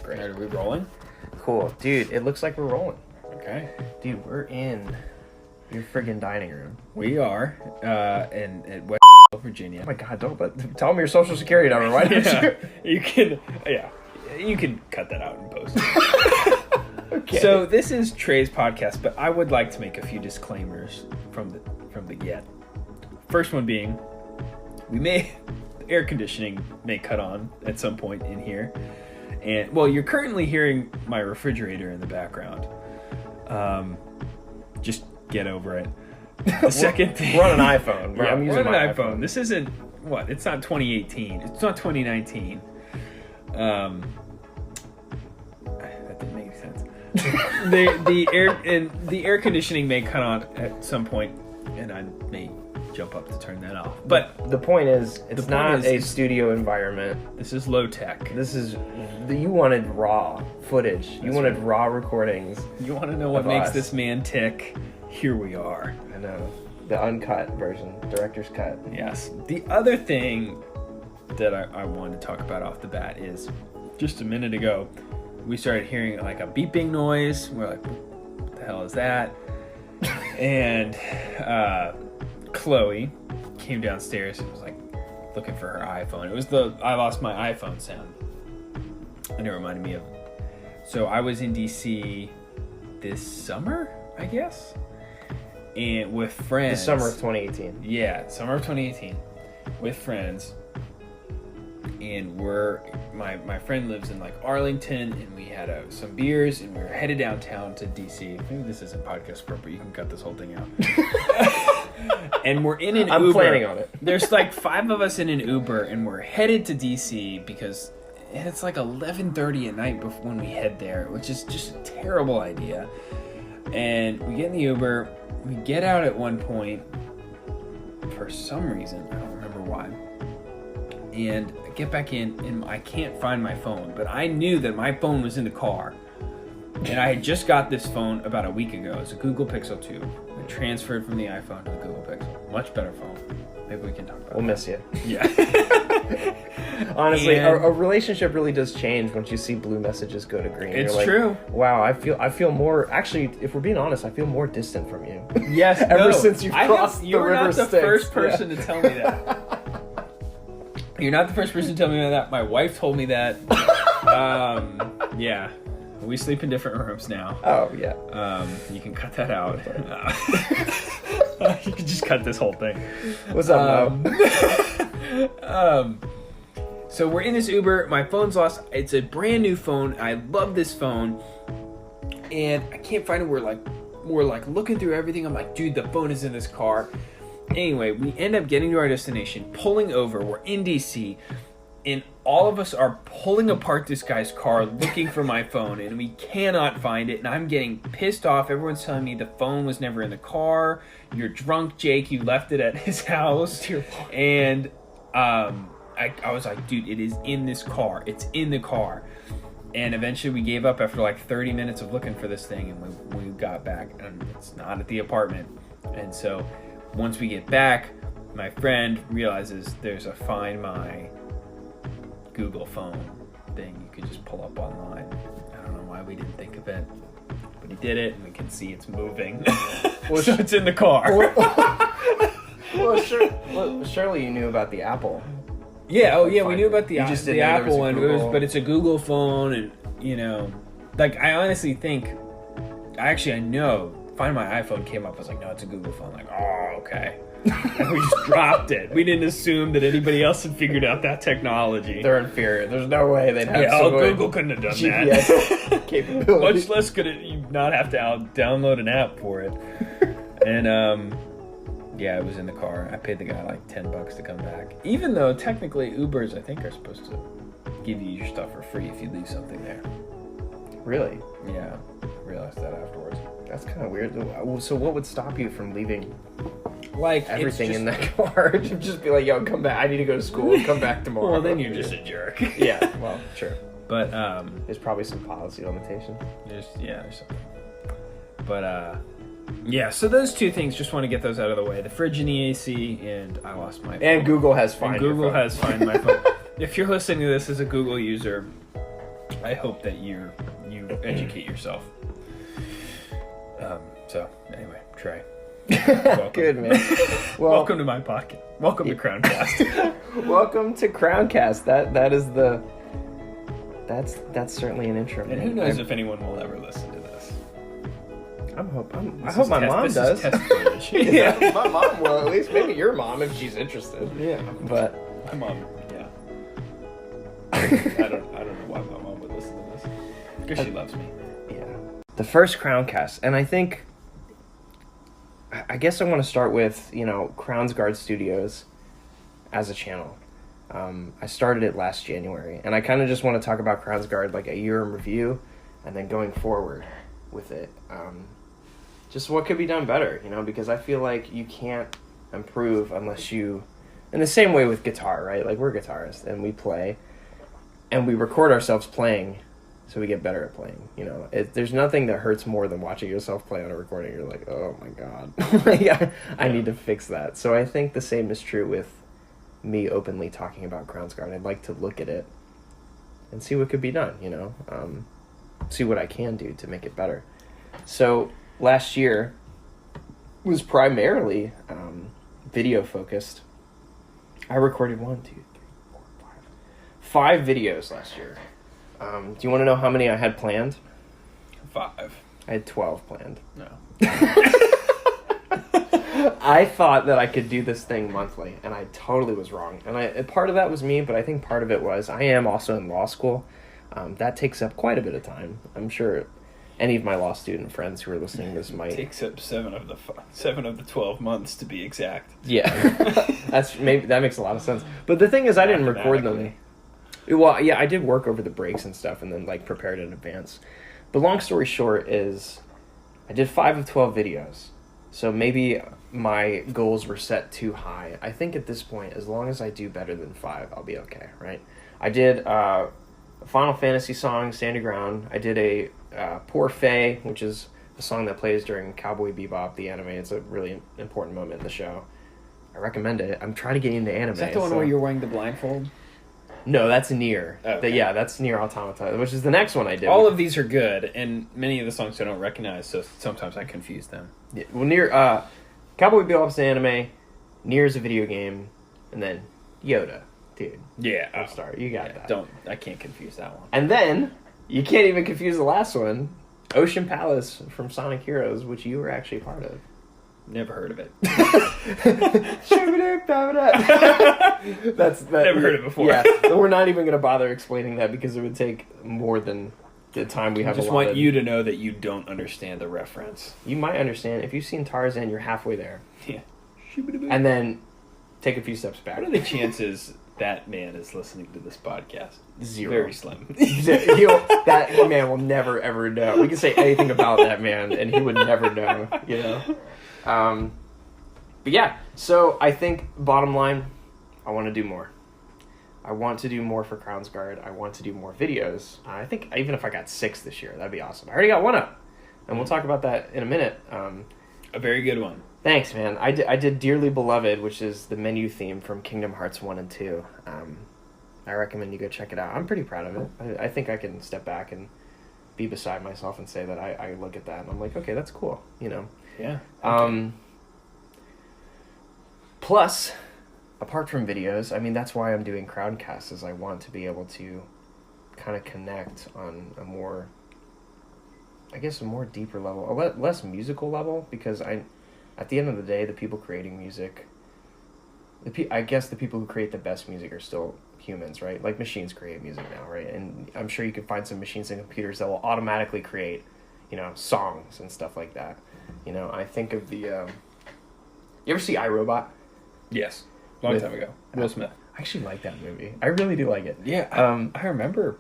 great. Are we rolling? Cool. Dude, it looks like we're rolling. Okay. Dude, we're in your friggin' dining room. We are in West Virginia. Oh my god, tell them your social security number. Why don't you? You can cut that out and post. Okay. So this is Trae's podcast, but I would like to make a few disclaimers from the get. First one being, air conditioning may cut on at some point in here. And well, you're currently hearing my refrigerator in the background. Just get over it. The second thing, we're on an iPhone. I'm using my iPhone. This isn't it's not 2018. It's not 2019. That didn't make any sense. the air conditioning may cut on at some point, and I may jump up to turn that off. But the point is, it's not a studio environment. This is low tech. You wanted raw footage. You wanted raw recordings. You want to know what makes this man tick? Here we are. I know. The uncut version, director's cut. Yes. The other thing that I wanted to talk about off the bat is, just a minute ago, we started hearing like a beeping noise. We're like, what the hell is that? And Chloe came downstairs and was like looking for her iPhone. It was the I lost my iPhone sound. And it reminded me of. So I was in DC this summer, I guess, and with friends. The summer of 2018. Yeah, summer of 2018, with friends. And my friend lives in like Arlington, and we had some beers, and we were headed downtown to DC. Maybe this isn't podcast appropriate. You can cut this whole thing out. And we're in an Uber. I'm planning on it. There's like 5 of us in an Uber, and we're headed to DC because it's like 11:30 at night when we head there, which is just a terrible idea. And we get in the Uber. We get out at one point for some reason. I don't remember why. And I get back in, and I can't find my phone. But I knew that my phone was in the car. And I had just got this phone about a week ago. It's a Google Pixel 2. I transferred from the iPhone to the Google Pixel. Much better phone. Maybe we can talk about it. We'll miss you. Yeah. Honestly, a relationship really does change once you see blue messages go to green. It's You're like, true. Wow, I feel more. Actually, if we're being honest, I feel more distant from you. Yes, ever since you've crossed the river. You're not the Styx. first person to tell me that. You're not the first person to tell me that. My wife told me that. Yeah. We sleep in different rooms now. Oh, yeah. You can cut that out. You can just cut this whole thing. What's up, Mo? So we're in this Uber. My phone's lost. It's a brand new phone. I love this phone. And I can't find it. We're like looking through everything. I'm like, dude, the phone is in this car. Anyway, we end up getting to our destination, pulling over. We're in DC, and all of us are pulling apart this guy's car looking for my phone, and we cannot find it, and I'm getting pissed off. Everyone's telling me the phone was never in the car. You're drunk, Jake. You left it at his house. And I was like, dude, it is in this car. It's in the car. And eventually we gave up after like 30 minutes of looking for this thing, and we got back, and it's not at the apartment. And so once we get back, my friend realizes there's a Find My Google phone thing you could just pull up online. I don't know why we didn't think of it, but he did it, and we can see it's moving. Well, so it's in the car. Surely you knew about the Apple. Yeah, we knew about the Apple one, but it's a Google phone, and like I honestly think, I know. Find My iPhone came up. I was like, no, it's a Google phone. Like, oh, okay. And we just dropped it. We didn't assume that anybody else had figured out that technology. They're inferior. There's no way they'd have Google couldn't have done GPS that. capability. Much less could you not have to download an app for it. And it was in the car. I paid the guy like $10 to come back. Even though technically Ubers, I think, are supposed to give you your stuff for free if you leave something there. Really? Yeah. I realized that afterwards. That's kind of weird. So what would stop you from leaving like everything in that car? Just be like, yo, come back. I need to go to school and come back tomorrow. Well, then you're just a jerk. Yeah, well, sure. But there's probably some policy limitations. There's something. But so those two things, just want to get those out of the way. The fridge and the AC, and I lost my phone. And Google has Find My phone. If you're listening to this as a Google user, I hope that you educate yourself. So anyway, Trae. Welcome. Good, man. Well, welcome to my podcast. Welcome to CrownCast. Welcome to CrownCast. That's certainly an intro. And who knows if anyone will ever listen to this. I hope my mom does. This is test footage. Yeah, my mom will at least. Maybe your mom if she's interested. Yeah, but my mom. Yeah. I don't know why my mom would listen to this. Because she loves me. Yeah. The first CrownCast, and I guess I want to start with CrownsGuard Studios as a channel. I started it last January, and I kind of just want to talk about CrownsGuard like a year in review, and then going forward with it. Just what could be done better, because I feel like you can't improve unless you, in the same way with guitar, right? Like we're guitarists and we play, and we record ourselves playing, so we get better at playing. There's nothing that hurts more than watching yourself play on a recording. You're like, oh my god, I need to fix that. So I think the same is true with me openly talking about CrownsGuard. I'd like to look at it and see what could be done, see what I can do to make it better. So last year was primarily video focused. I recorded 5 videos last year. Do you want to know how many I had planned? 5. I had 12 planned. No. I thought that I could do this thing monthly, and I totally was wrong. And part of that was me, but I think part of it was I am also in law school. That takes up quite a bit of time. I'm sure any of my law student friends who are listening to this might... It takes up 7 of the 12 months to be exact. Yeah. That makes a lot of sense. But the thing is, I didn't record them. Well, yeah, I did work over the breaks and stuff and then prepared in advance. The long story short is I did 5 of 12 videos. So maybe my goals were set too high. I think at this point, as long as I do better than 5, I'll be okay, right? I did a Final Fantasy song, Stand Your Ground. I did a Poor Fay, which is a song that plays during Cowboy Bebop, the anime. It's a really important moment in the show. I recommend it. I'm trying to get into anime. Is that the one where you're wearing the blindfold? No, that's Nier. Okay. That's Nier Automata, which is the next one I did. All of these are good, and many of the songs I don't recognize, so sometimes I confuse them. Yeah, well, Nier, Cowboy Bebop's an anime, Nier's a video game, and then Yoda, dude. Yeah, I'm sorry, you got that. I can't confuse that one. And then you can't even confuse the last one, Ocean Palace from Sonic Heroes, which you were actually part of. Never heard of it. Never heard it before. Yeah, we're not even going to bother explaining that because it would take more than the time we have. I just want you to know that you don't understand the reference. You might understand. If you've seen Tarzan, you're halfway there. Yeah. And then take a few steps back. What are the chances that man is listening to this podcast? 0. Very slim. That man will never, ever know. We can say anything about that man, and he would never know, But yeah, so I think, bottom line, I want to do more. I want to do more for CrownsGuard. I want to do more videos. I think even if I got 6 this year, that'd be awesome. I already got 1 up, and we'll talk about that in a minute. A very good one. Thanks, man. I did Dearly Beloved, which is the menu theme from Kingdom Hearts 1 and 2. I recommend you go check it out. I'm pretty proud of it. I think I can step back and be beside myself and say that I look at that and I'm like, okay, that's cool, Yeah. Okay. Plus, apart from videos, that's why I'm doing CrownCast, is I want to be able to kind of connect on a more deeper level, a less musical level, because at the end of the day, the people creating music, I guess the people who create the best music are still humans, right? Like machines create music now, right? And I'm sure you could find some machines and computers that will automatically create, songs and stuff like that. I think of the, you ever see iRobot? Yes. Long time ago. Will Smith. I actually like that movie. I really do like it. Yeah. I remember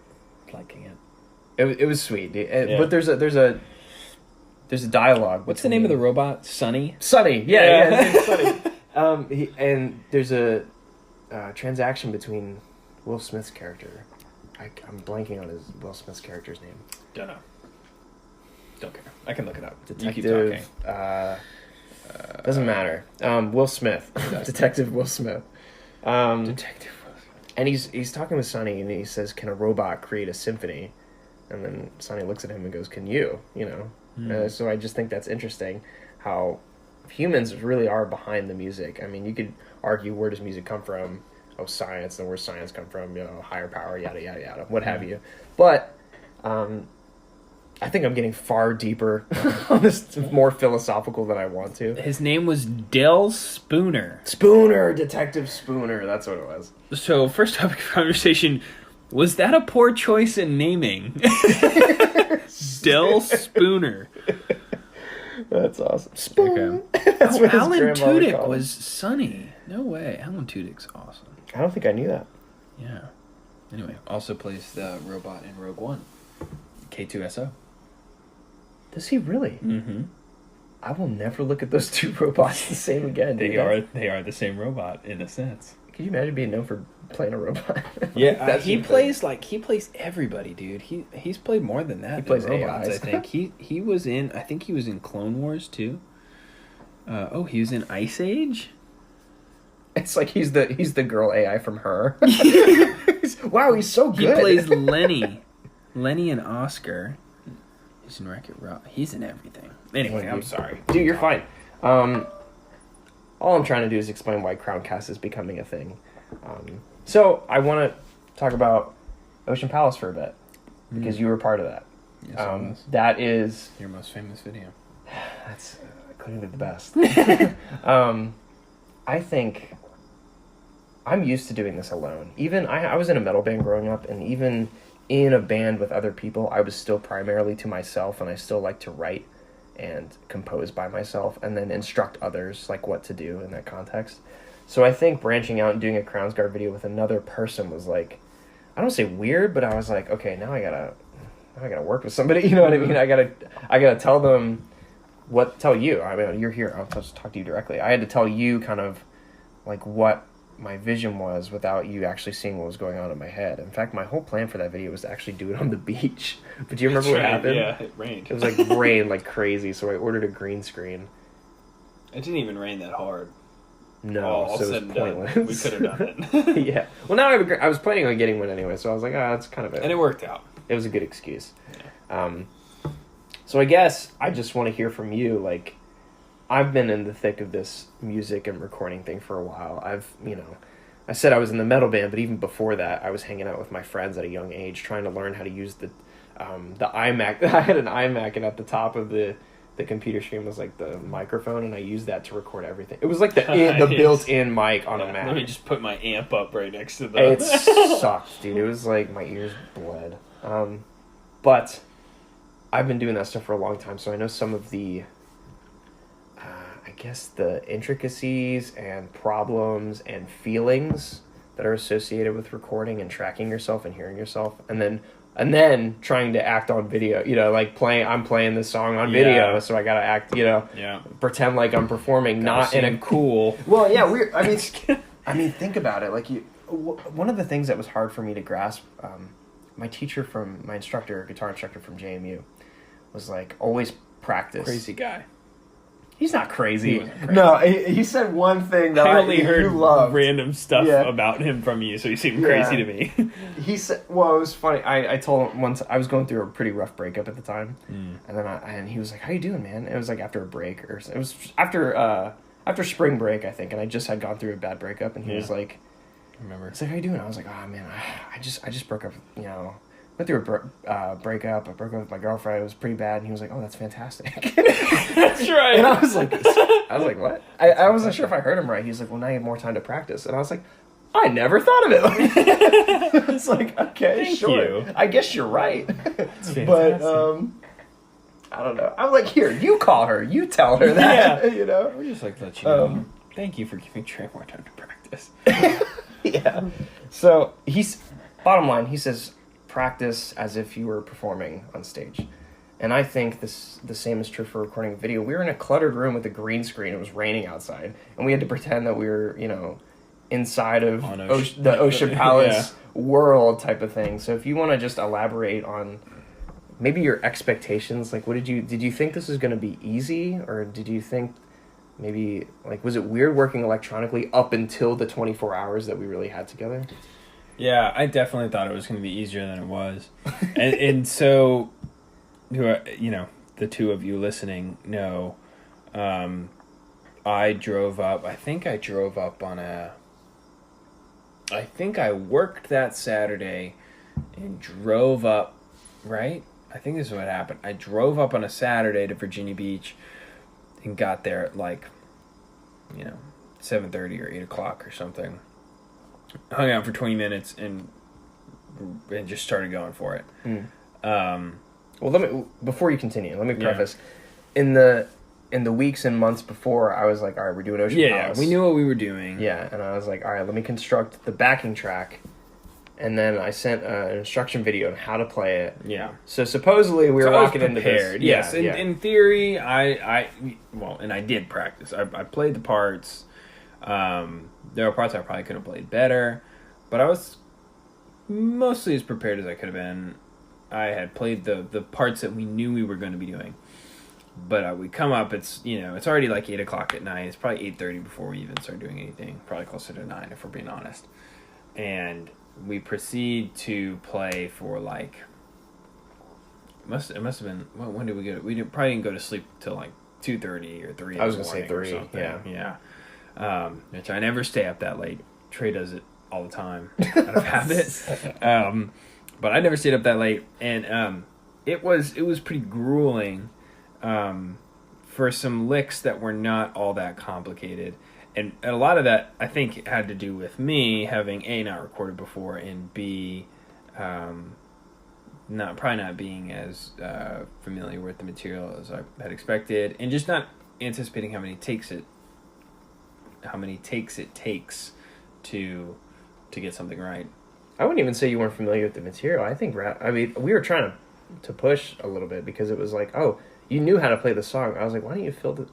liking it. It was sweet. But there's a dialogue. What's the name of the robot? Sunny? Sunny. Yeah. His name's Sunny. And there's a transaction between Will Smith's character. I'm blanking on Will Smith's character's name. Don't know. Don't care. I can look it up. Detective. You keep talking. Doesn't matter. Will Smith. Detective Will Smith. Detective Will Smith. And he's talking with Sonny, and he says, "Can a robot create a symphony?" And then Sonny looks at him and goes, "Can you?" So I just think that's interesting, how humans really are behind the music. I mean, you could argue, where does music come from? Oh, science. And where's science come from? Higher power, yada yada yada, what have you. But I think I'm getting far deeper on this, more philosophical than I want to. His name was Del Spooner. Spooner, Detective Spooner. That's what it was. So, first topic of conversation, was that a poor choice in naming? Del Spooner. That's awesome. Spoon. Okay. That's what his Alan grandmother Tudyk called him. was Sonny. No way. Alan Tudyk's awesome. I don't think I knew that. Yeah. Anyway, also plays the robot in Rogue One. K2SO. Does he really? Mm-hmm. I will never look at those two robots the same again. They are the same robot in a sense. Could you imagine being known for playing a robot? Yeah, he plays everybody, dude. He's played more than that. He plays robots, AIs. I think he was in Clone Wars too. He was in Ice Age. It's like he's the girl AI from Her. Wow, he's so good. He plays Lenny and Oscar. He's in Wreck-It Ralph. He's in everything. Anyway, I'm sorry. Dude, you're fine. All I'm trying to do is explain why CrownCast is becoming a thing. So I want to talk about Ocean Palace for a bit, because you were part of that. Yes, I was. That is... Your most famous video. That's clearly the best. I think I'm used to doing this alone. Even I was in a metal band growing up, and even in a band with other people, I was still primarily to myself, and I still like to write and compose by myself, and then instruct others like what to do in that context. So I think branching out and doing a CrownCast video with another person was like, I don't say weird, but I was like, okay, now I gotta work with somebody. You know what I mean? I gotta tell them tell you. I mean, you're here. I'll just talk to you directly. I had to tell you kind of like what my vision was without you actually seeing what was going on in my head. In fact, my whole plan for that video was to actually do it on the beach. But do you remember what happened? Yeah, it rained. It was like rain like crazy, so I ordered a green screen. It didn't even rain that hard. No, so it was pointless. We could have done it. Yeah. Well, now I was planning on getting one anyway, so I was like, that's kind of it. And it worked out. It was a good excuse. Yeah. So I guess I just want to hear from you, like, I've been in the thick of this music and recording thing for a while. I said I was in the metal band, but even before that, I was hanging out with my friends at a young age, trying to learn how to use the iMac. I had an iMac, and at the top of the computer screen was like the microphone, and I used that to record everything. It was like the built-in mic on a Mac. Let me just put my amp up right next to the... It sucked, dude. It was like my ears bled. But I've been doing that stuff for a long time, so I know some of the... I guess the intricacies and problems and feelings that are associated with recording and tracking yourself and hearing yourself, and then trying to act on video. Like I'm playing this song on video, so I gotta act. Pretend like I'm performing, not in a cool. Well, yeah, weird. I mean, think about it. Like one of the things that was hard for me to grasp. My guitar instructor from JMU, was like, always practice. Crazy guy. He's not crazy. He wasn't crazy. No, he said one thing that I only heard loved. random stuff about him from you, so he seemed crazy to me. He said, well, it was funny. I told him once, I was going through a pretty rough breakup at the time, and then and he was like, "How you doing, man?" It was like after a break, or it was after spring break, I think, and I just had gone through a bad breakup, and he was like, I remember. He's like, "How you doing?" I was like, "Oh man, I just broke up, went through a breakup. I broke up with my girlfriend. It was pretty bad." And he was like, "Oh, that's fantastic." That's right. And I was like, "What?" I wasn't sure if I heard him right. He's like, "Well, now you have more time to practice." And I was like, "I never thought of it." It's like, okay, Thank sure. you. I guess you're right. That's fantastic. But I don't know. I'm like, here, you call her. You tell her that. Yeah. We're just like, let you know. Thank you for giving Trae more time to practice. Yeah. So bottom line, he says, practice as if you were performing on stage. And I think the same is true for recording a video. We were in a cluttered room with a green screen. It was raining outside, and we had to pretend that we were, inside of the Ocean Palace world type of thing. So if you want to just elaborate on maybe your expectations, like did you think this was going to be easy, or did you think maybe, like, was it weird working electronically up until the 24 hours that we really had together? Yeah, I definitely thought it was going to be easier than it was. and so, the two of you listening know, I drove up. I think I worked that Saturday and drove up, right? I think this is what happened. I drove up on a Saturday to Virginia Beach and got there at 7:30 or 8 o'clock or something. Hung out for 20 minutes and just started going for it. Well, before you continue, let me preface. In the weeks and months before, I was like, all right, we're doing Ocean Palace. Yeah, we knew what we were doing. Yeah, and I was like, all right, let me construct the backing track. And then I sent an instruction video on how to play it. Yeah. So supposedly we were walking into this. Yes, in theory, I did practice. I played the parts. There were parts I probably could have played better, but I was mostly as prepared as I could have been. I had played the parts that we knew we were going to be doing. But we come up, it's already 8 o'clock at night. It's probably 8:30 before we even start doing anything. Probably closer to 9 if we're being honest. And we proceed to play for it must have been, when did we go? Probably didn't go to sleep till 2:30 or 3 in the morning. I was going to say 3, yeah. Which I never stay up that late. Trae does it all the time out of habit. But I never stayed up that late. And it was pretty grueling for some licks that were not all that complicated. And a lot of that, I think, had to do with me having, A, not recorded before, and B, probably not being as familiar with the material as I had expected, and just not anticipating how many takes it takes to get something right. I wouldn't even say you weren't familiar with the material. I think we were trying to push a little bit because it was like, oh, you knew how to play the song. I was like, why don't you fill the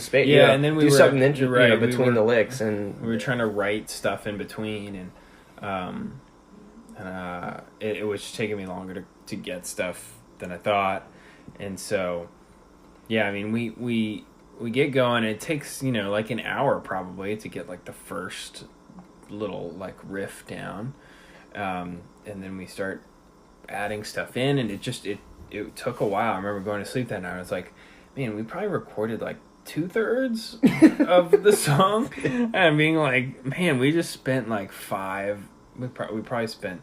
space? Yeah, and then we do were something interesting between the licks, and we were trying to write stuff in between, and it was just taking me longer to get stuff than I thought, and so yeah, I mean we get going. It takes an hour probably to get the first little riff down, and then we start adding stuff in, and it took a while. I remember going to sleep that night. I was like, man, we probably recorded 2/3 of the song, and being like, man, we just spent 5. We probably spent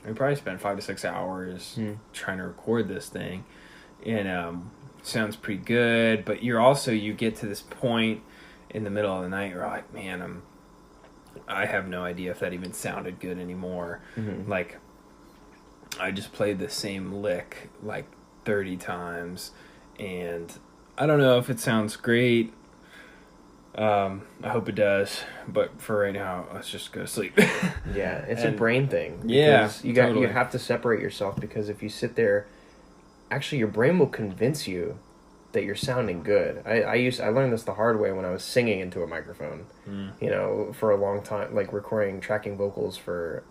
5 to 6 hours trying to record this thing, and sounds pretty good. But you get to this point in the middle of the night, you're like, man, I have no idea if that even sounded good anymore. Mm-hmm. I just played the same lick 30 times, and I don't know if it sounds great. I hope it does, but for right now, let's just go to sleep. Yeah, it's a brain thing. Yeah, you have to separate yourself, because if you sit there, actually your brain will convince you that you're sounding good. I learned this the hard way when I was singing into a microphone. For a long time, tracking vocals for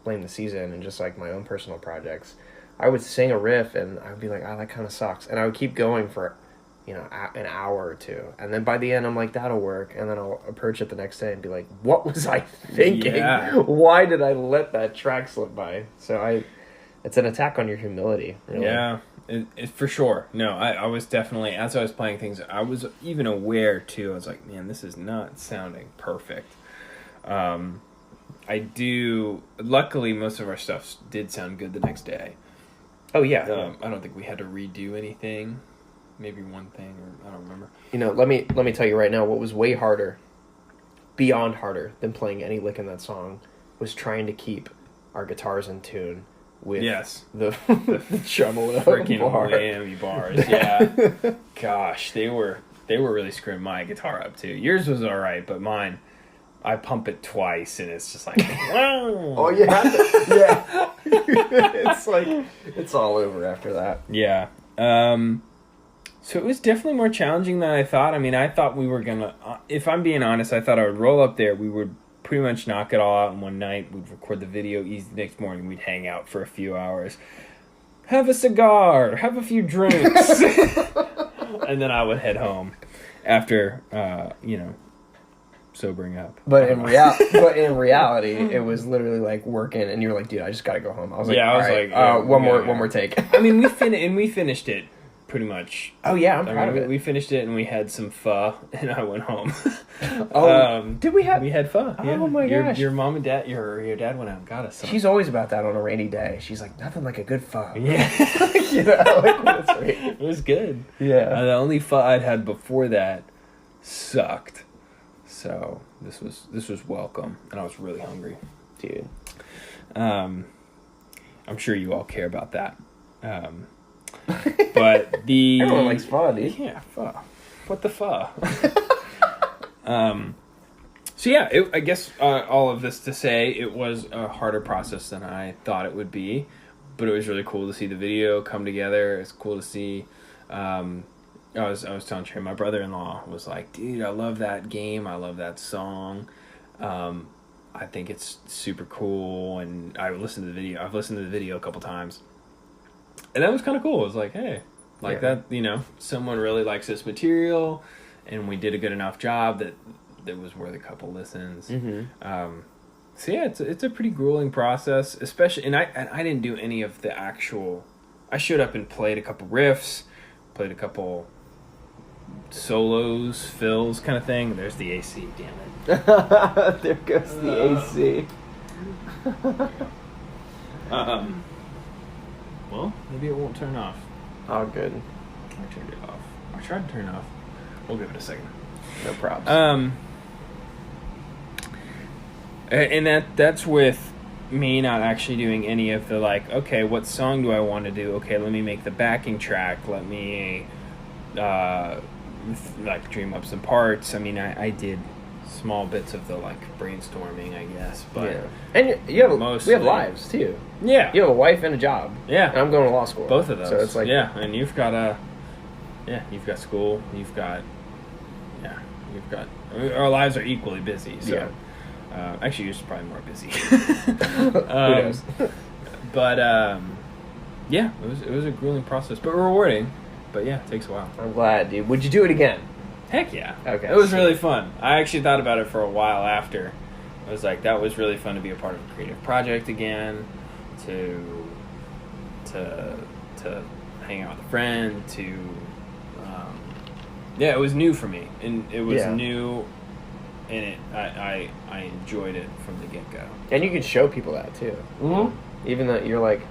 Blame the Season and just my own personal projects. I would sing a riff and I would be like, oh, that kind of sucks, and I would keep going for an hour or two, and then by the end I'm like, that'll work, and then I'll approach it the next day and be like, what was I thinking? Yeah. Why did I let that track slip by? So it's an attack on your humility, really. Yeah, it for sure. No, I was definitely, as I was playing things, I was even aware too. I was like, man, this is not sounding perfect. Luckily most of our stuff did sound good the next day. Oh yeah. I don't think we had to redo anything. Maybe one thing, or I don't remember. Let me tell you right now, what was way harder, beyond harder than playing any lick in that song, was trying to keep our guitars in tune with the tremolo freaking whammy bars. Yeah. Gosh, they were really screwing my guitar up too. Yours was all right, but mine, I pump it twice, and it's just wow. Oh, you have to, yeah. It's all over after that. Yeah. So it was definitely more challenging than I thought. I mean, I thought we were gonna, if I'm being honest, I thought I would roll up there, we would pretty much knock it all out in one night, we'd record the video easy the next morning, we'd hang out for a few hours, have a cigar, have a few drinks, and then I would head home after, sobering up. But in reality, it was literally like working, and you were like, dude, I just gotta go home. I was like, one more take. I mean, we finished it pretty much. Oh yeah, I'm proud of it. We finished it, and we had some pho, and I went home. Did we have? We had pho. Oh yeah. my gosh! Your mom and dad, your dad went out and got us some. She's always about that on a rainy day. She's like, nothing like a good pho. Yeah, that's right. It was good. Yeah. The only pho I'd had before that sucked. So this was welcome, and I was really hungry, dude. I'm sure you all care about that. But everyone likes pho, dude. Yeah, pho. What the pho? So yeah, I guess all of this to say, it was a harder process than I thought it would be, but it was really cool to see the video come together. It's cool to see. I was telling Trae, my brother-in-law was like, dude, I love that game. I love that song. I think it's super cool, and I've listened to the video a couple times. And that was kind of cool. It was like, hey, that, someone really likes this material, and we did a good enough job that was worth a couple listens. Mm-hmm. So yeah, it's a pretty grueling process, especially, and I didn't do any of the actual. I showed up and played a couple riffs, played a couple solos, fills, kind of thing. There's the AC, damn it. There goes the AC. Well, maybe it won't turn off. Oh, good. I turned it off. I tried to turn it off. We'll give it a second. No props. And that's with me not actually doing any of the, like, okay, what song do I want to do? Okay, let me make the backing track. Let me, dream up some parts. I mean, I did small bits of the, brainstorming, I guess. But yeah. And we have lives, too. Yeah. You have a wife and a job. Yeah. And I'm going to law school. Both of those. So it's like... Yeah, and you've got you've got school, our lives are equally busy, so... Yeah. Actually, yours is probably more busy. Who knows? But, yeah, it was a grueling process, but rewarding. But yeah, it takes a while. I'm glad, dude. Would you do it again? Heck yeah. Okay. It was really fun. I actually thought about it for a while after. I was like, that was really fun to be a part of a creative project again, to hang out with a friend, yeah, it was new for me, and it was new, and I enjoyed it from the get-go. And you could show people that, too. Mm-hmm. Even though you're like,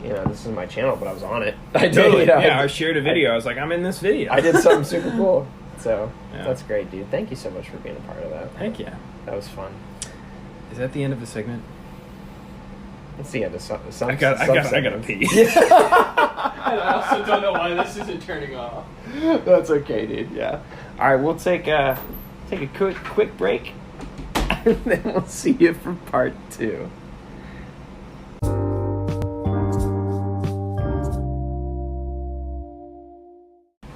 this is my channel, but I was on it. I did, totally. I shared a video. I was like, I'm in this video. I did something super cool. So, that's great, dude. Thank you so much for being a part of that. Heck yeah. That was fun. Is that the end of the segment? It's the end of some I gotta pee. I also don't know why this isn't turning off. That's okay, dude. Yeah. All right, we'll take a quick break, and then we'll see you for part 2.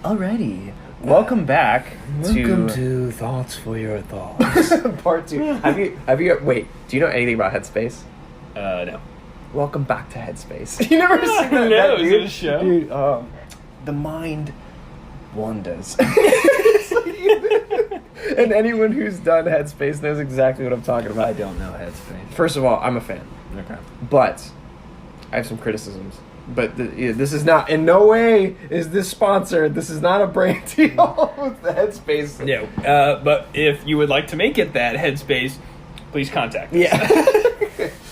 Alrighty. Welcome back to Thoughts for Your Thoughts. Part 2. Have you wait, do you know anything about Headspace? No. Welcome back to Headspace. You never seen that? No, is it a show? Dude, the mind wanders. And anyone who's done Headspace knows exactly what I'm talking about. I don't know Headspace. First of all, I'm a fan. Okay. But I have some criticisms. But this is not, in no way is this sponsored. This is not a brand deal with the Headspace. No, but if you would like to make it that Headspace, please contact us. Yeah.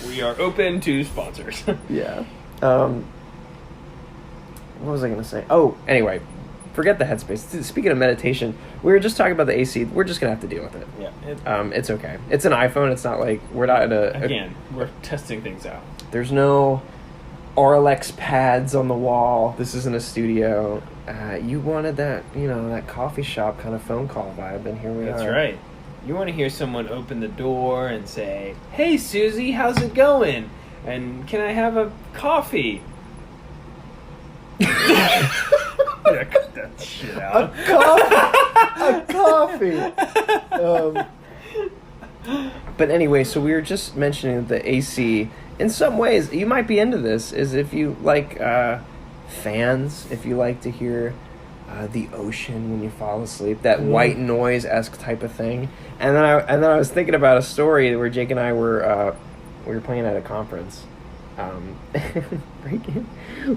We are open to sponsors. Yeah. What was I going to say? Oh, anyway, forget the Headspace. Speaking of meditation, we were just talking about the AC. We're just going to have to deal with it. Yeah. It's okay. It's an iPhone. It's not like we're not in Again, we're testing things out. There's no RLX pads on the wall. This isn't a studio. You wanted that, that coffee shop kind of phone call vibe, and here we are. That's right. You want to hear someone open the door and say, "Hey, Susie, how's it going? And can I have a coffee?" Yeah, cut that shit out. A coffee. But anyway, so we were just mentioning the AC. In some ways, you might be into this, is if you like fans, if you like to hear the ocean when you fall asleep, that white noise-esque type of thing. And then I was thinking about a story where Jake and I were playing at a conference. We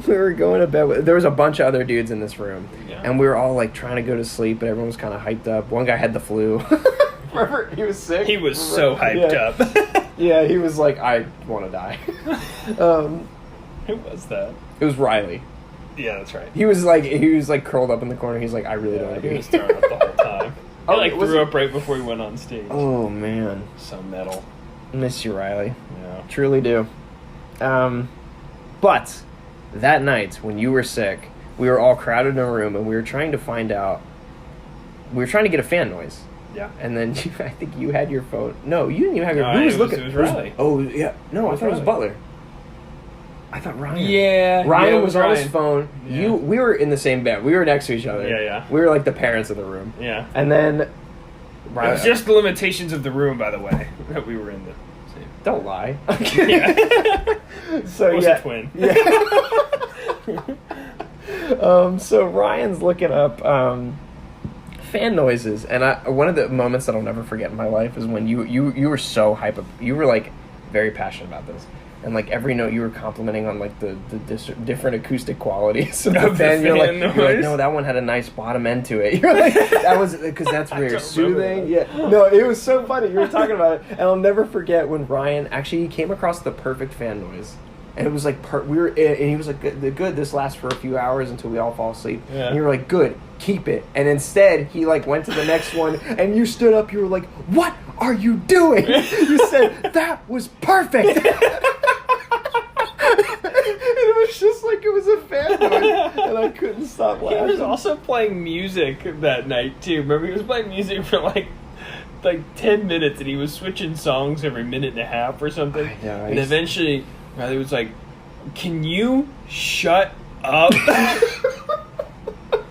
were going to bed. There was a bunch of other dudes in this room, and we were all like trying to go to sleep, but everyone was kind of hyped up. One guy had the flu. Remember, he was sick. He was so hyped up. Yeah, he was like, I want to die. Who was that? It was Riley. Yeah, that's right. He was like curled up in the corner. He's like, I really don't want to be. He was throwing up the whole time. He threw up right before he went on stage. Oh man, so metal. Miss you, Riley. Yeah, truly do. But that night when you were sick, we were all crowded in a room and we were trying to find out. We were trying to get a fan noise. Yeah. And then I think you had your phone. No, you didn't even have your. No, who was looking? It was Riley. Oh yeah. No, I thought it was Butler. I thought Ryan. Yeah. Ryan was on Ryan. his phone. Yeah. We were in the same bed. We were next to each other. Yeah. We were like the parents of the room. Yeah. And then It was just the limitations of the room, by the way, that we were in the same. Don't lie. Yeah. So was a twin. Yeah. So Ryan's looking up fan noises, and one of the moments that I'll never forget in my life is when you were so hype up. You were like very passionate about this. And like every note you were complimenting on like the different acoustic qualities of the fan. You're like, no, that one had a nice bottom end to it. You're like, that was because that's very soothing. Yeah, no, it was so funny. You were talking about it, and I'll never forget when Ryan actually came across the perfect fan noise. And it was like and he was like, good. This lasts for a few hours until we all fall asleep. Yeah. And you were like, good, keep it. And instead, he like went to the next one, and you stood up. You were like, what are you doing? You said that was perfect. It was just like it was a fan noise, and I couldn't stop laughing. He was also playing music that night too. Remember, he was playing music for like 10 minutes, and he was switching songs every minute and a half or something. And eventually, Riley was like, "Can you shut up?"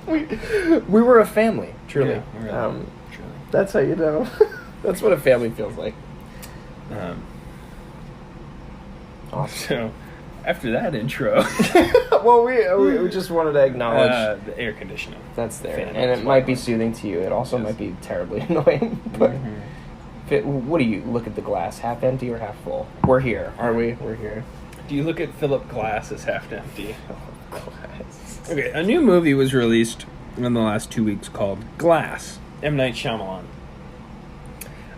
we were a family, truly. Yeah, truly. That's how you know. That's what a family feels like. Awesome. So, after that intro, well, we just wanted to acknowledge the air conditioning. That's there, and it might be soothing to you. It also might be terribly annoying. But what do you look at the glass, half empty or half full? We're here, are we? We're here. Do you look at Philip Glass as half empty? Glass. Okay, a new movie was released in the last 2 weeks called Glass. M. Night Shyamalan.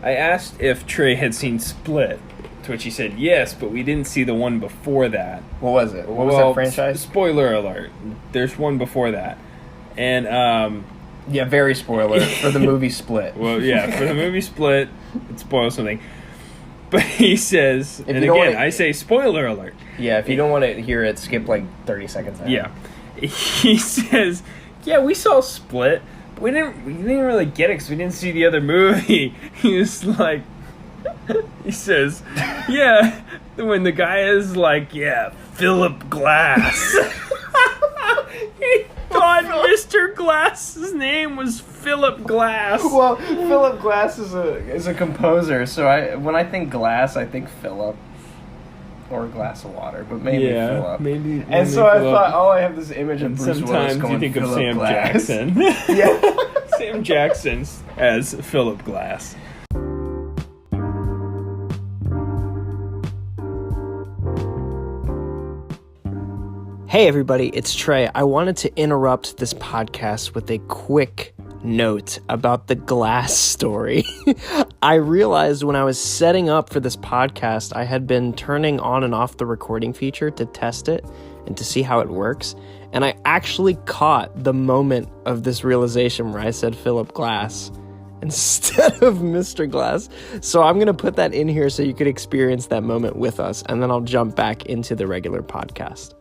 I asked if Trae had seen Split. To which he said, yes, but we didn't see the one before that. What was it? What was that franchise? Spoiler alert. There's one before that. And, yeah, very spoiler for the movie Split. Well, yeah, for the movie Split, it spoils something. But he says, and again, I say spoiler alert. Yeah, if you don't want to hear it, skip like 30 seconds out. Yeah. He says, yeah, we saw Split, but we didn't really get it because we didn't see the other movie. He was like... He says, yeah, when the guy is like, yeah, Philip Glass. He thought Mr. Glass's name was Philip Glass. Well, Philip Glass is a composer, so when I think glass, I think Philip. Or a glass of water, but maybe Philip. Maybe. And so I thought, I have this image of Bruce Willis going, you think of Sam Glass. Jackson. Yeah. Sam Jackson as Philip Glass. Hey everybody, it's Trae. I wanted to interrupt this podcast with a quick note about the Glass story. I realized when I was setting up for this podcast, I had been turning on and off the recording feature to test it and to see how it works. And I actually caught the moment of this realization where I said Philip Glass instead of Mr. Glass. So I'm going to put that in here so you could experience that moment with us. And then I'll jump back into the regular podcast.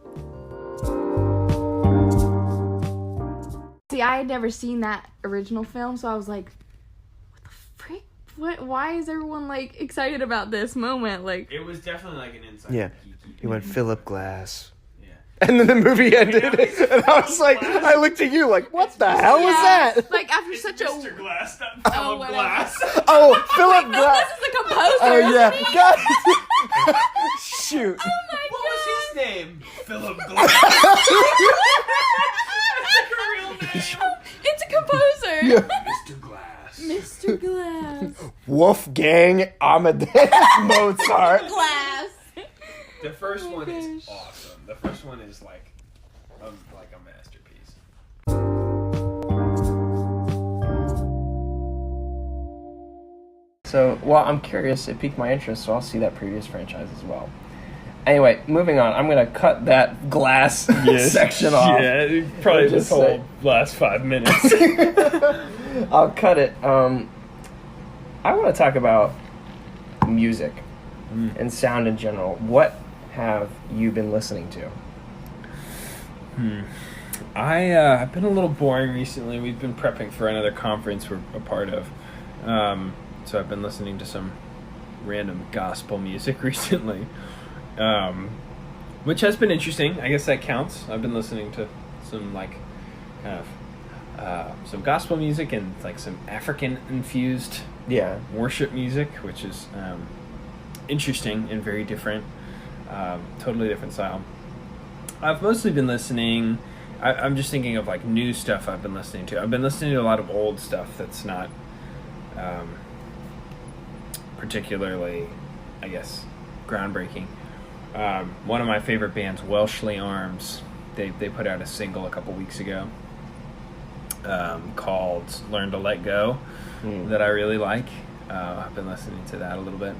See, I had never seen that original film, so I was like, what the frick? Why is everyone, like, excited about this moment? Like, it was definitely like an inside. Yeah. You went Philip Glass. Yeah. And then the movie ended, and I was like, I looked at you like, what the hell was that? Like, after such a... Mr. Glass, not Philip Glass. Oh, Philip Glass. This is the composer. Oh, yeah. God. Shoot. Oh, my What God. was his name? Philip Glass. That's like a real name. It's a composer. Mr. Glass. Mr. Glass. Wolfgang Amadeus Mozart. Glass. The first one is gosh. awesome. The first one is like a masterpiece. So, well, I'm curious. It piqued my interest, so I'll see that previous franchise as well. Anyway, moving on. I'm going to cut that Glass section off. Yeah, probably Just this whole last 5 minutes. I'll cut it. I want to talk about music and sound in general. What have you been listening to? I've been a little boring recently. We've been prepping for another conference we're a part of. So I've been listening to some random gospel music recently, which has been interesting. I guess that counts. I've been listening to some some gospel music and like some African infused worship music, which is interesting and very different, totally different style. I've mostly been listening. I'm just thinking of like new stuff I've been listening to. I've been listening to a lot of old stuff that's not particularly, I guess, groundbreaking. One of my favorite bands, Welshly Arms, they put out a single a couple weeks ago called Learn to Let Go that I really like. I've been listening to that a little bit.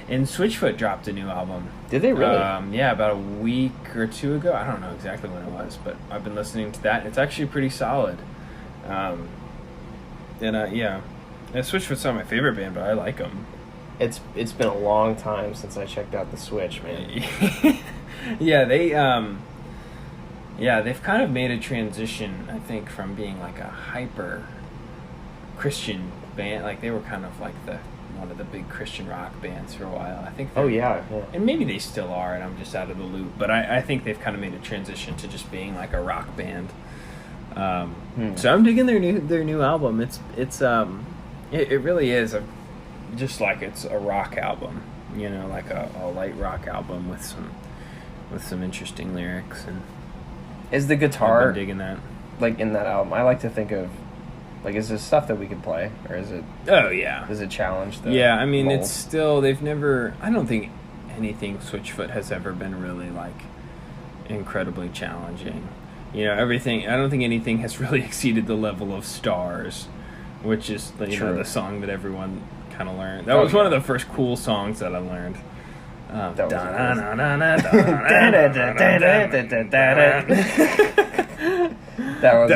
And Switchfoot dropped a new album. Did they really? Yeah, about a week or two ago. I don't know exactly when it was, but I've been listening to that. It's actually pretty solid. Switchfoot's not my favorite band, but I like them. It's been a long time since I checked out the Switch, man. they've kind of made a transition, I think, from being like a hyper Christian band. Like they were kind of like one of the big Christian rock bands for a while. I think. And maybe they still are, and I'm just out of the loop. But I think they've kind of made a transition to just being like a rock band. So I'm digging their new album. It really is just like it's a rock album, like a light rock album with some interesting lyrics. And is the guitar I've been digging that? Like in that album? I like to think of like, is this stuff that we can play, or is it? Oh yeah. Does it challenge the? Yeah, I mean mold? it's still they've never. I don't think anything Switchfoot has ever been really like incredibly challenging. Everything. I don't think anything has really exceeded the level of Stars, which is the song that everyone kind of learned. That was one of the first cool songs that I learned. That was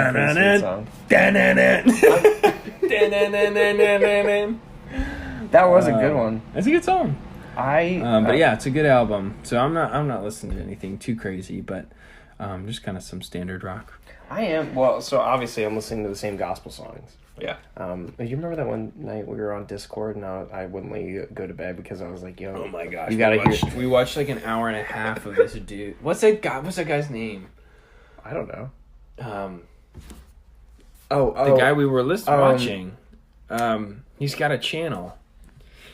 a pretty sweet song. That was a good one. It's a good song. But yeah, it's a good album. So I'm not listening to anything too crazy, but just kind of some standard rock. I am. Well, so obviously I'm listening to the same gospel songs. Yeah. You remember that one night we were on Discord and I wouldn't let you go to bed because I was like, yo, oh my gosh, you gotta hear. We watched like an hour and a half of this dude. What's that guy's name? I don't know. The guy we were watching. He's got a channel.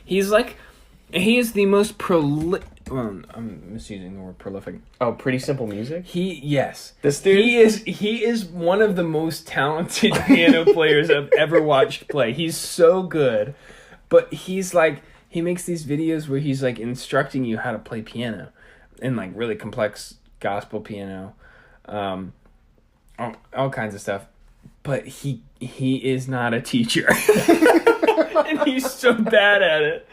He is the most I'm misusing the word prolific. Oh, Pretty Simple Music? Yes. This dude? He is one of the most talented piano players I've ever watched play. He's so good. But he's like, he makes these videos where he's like instructing you how to play piano. And like really complex gospel piano. All kinds of stuff. But he is not a teacher. And he's so bad at it.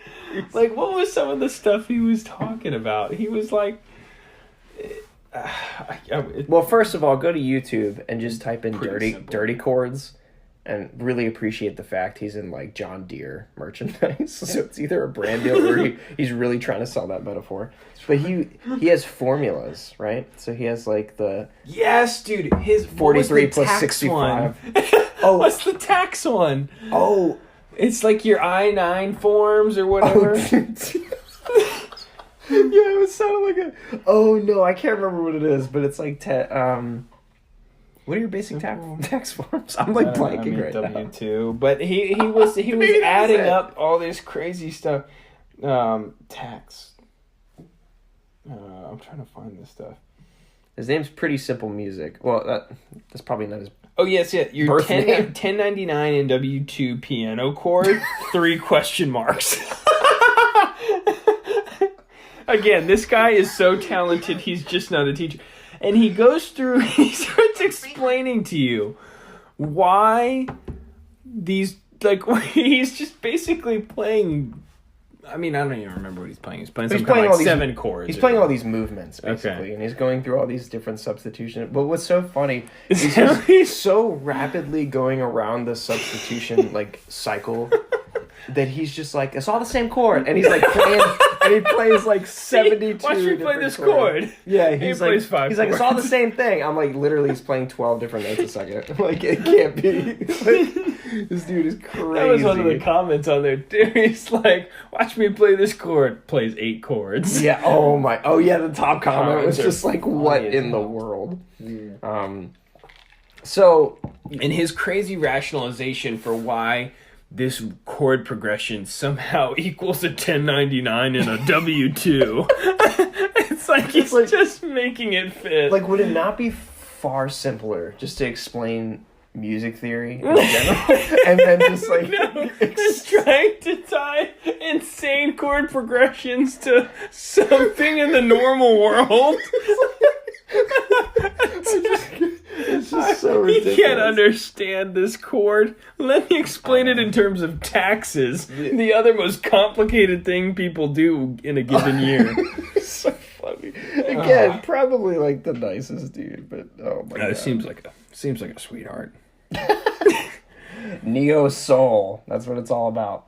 Like, what was some of the stuff he was talking about? He was like... well, first of all, go to YouTube and just type in Pretty dirty chords and really appreciate the fact he's in, like, John Deere merchandise. So it's either a brand deal or he's really trying to sell that metaphor. But he has formulas, right? So he has, like, the... Yes, dude. His 43 plus 65. Oh, what's the tax one? Oh... It's like your I-9 forms or whatever. Yeah, it was sounding like a... Oh, no, I can't remember what it is, but it's like... what are your basic tax forms? I'm like blanking right now. W-2. But he was adding up all this crazy stuff. Tax. I'm trying to find this stuff. His name's Pretty Simple Music. Well, that's probably not his... Oh, yes, yeah. Your Birth name. 1099 and W2 piano chord, 3 question marks. Again, this guy is so talented, he's just not a teacher. And he goes through, he starts explaining to you why these, like, he's just basically playing... I mean, I don't even remember what he's playing. He's playing like 7 chords. He's playing all these movements, basically, and he's going through all these different substitutions. But what's so funny is he's so rapidly going around the substitution, like, cycle that he's just like, it's all the same chord. And he's, like, playing, and he plays, like, 72 Watch me play this chords. chord. Yeah, he's like, plays 5 he's like, it's all the same thing. I'm like, literally, he's playing 12 different notes a second. Like, it can't be. Like, this dude is crazy. That was one of the comments on there, too. He's like, watch me play this chord. Plays 8 chords. Yeah, oh yeah, the top comment was just like, what in the well. world? Yeah. So... And his crazy rationalization for why this chord progression somehow equals a 1099 and a W2. It's like he's like, just making it fit. Like, would it not be far simpler just to explain music theory in general? And then just like... No, just trying to tie insane chord progressions to something in the normal world. It's just so ridiculous. He can't understand this chord. Let me explain it in terms of taxes. The other most complicated thing people do in a given year. So funny. Again, probably like the nicest dude, but oh my god. It seems like a sweetheart. Neo soul. That's what it's all about.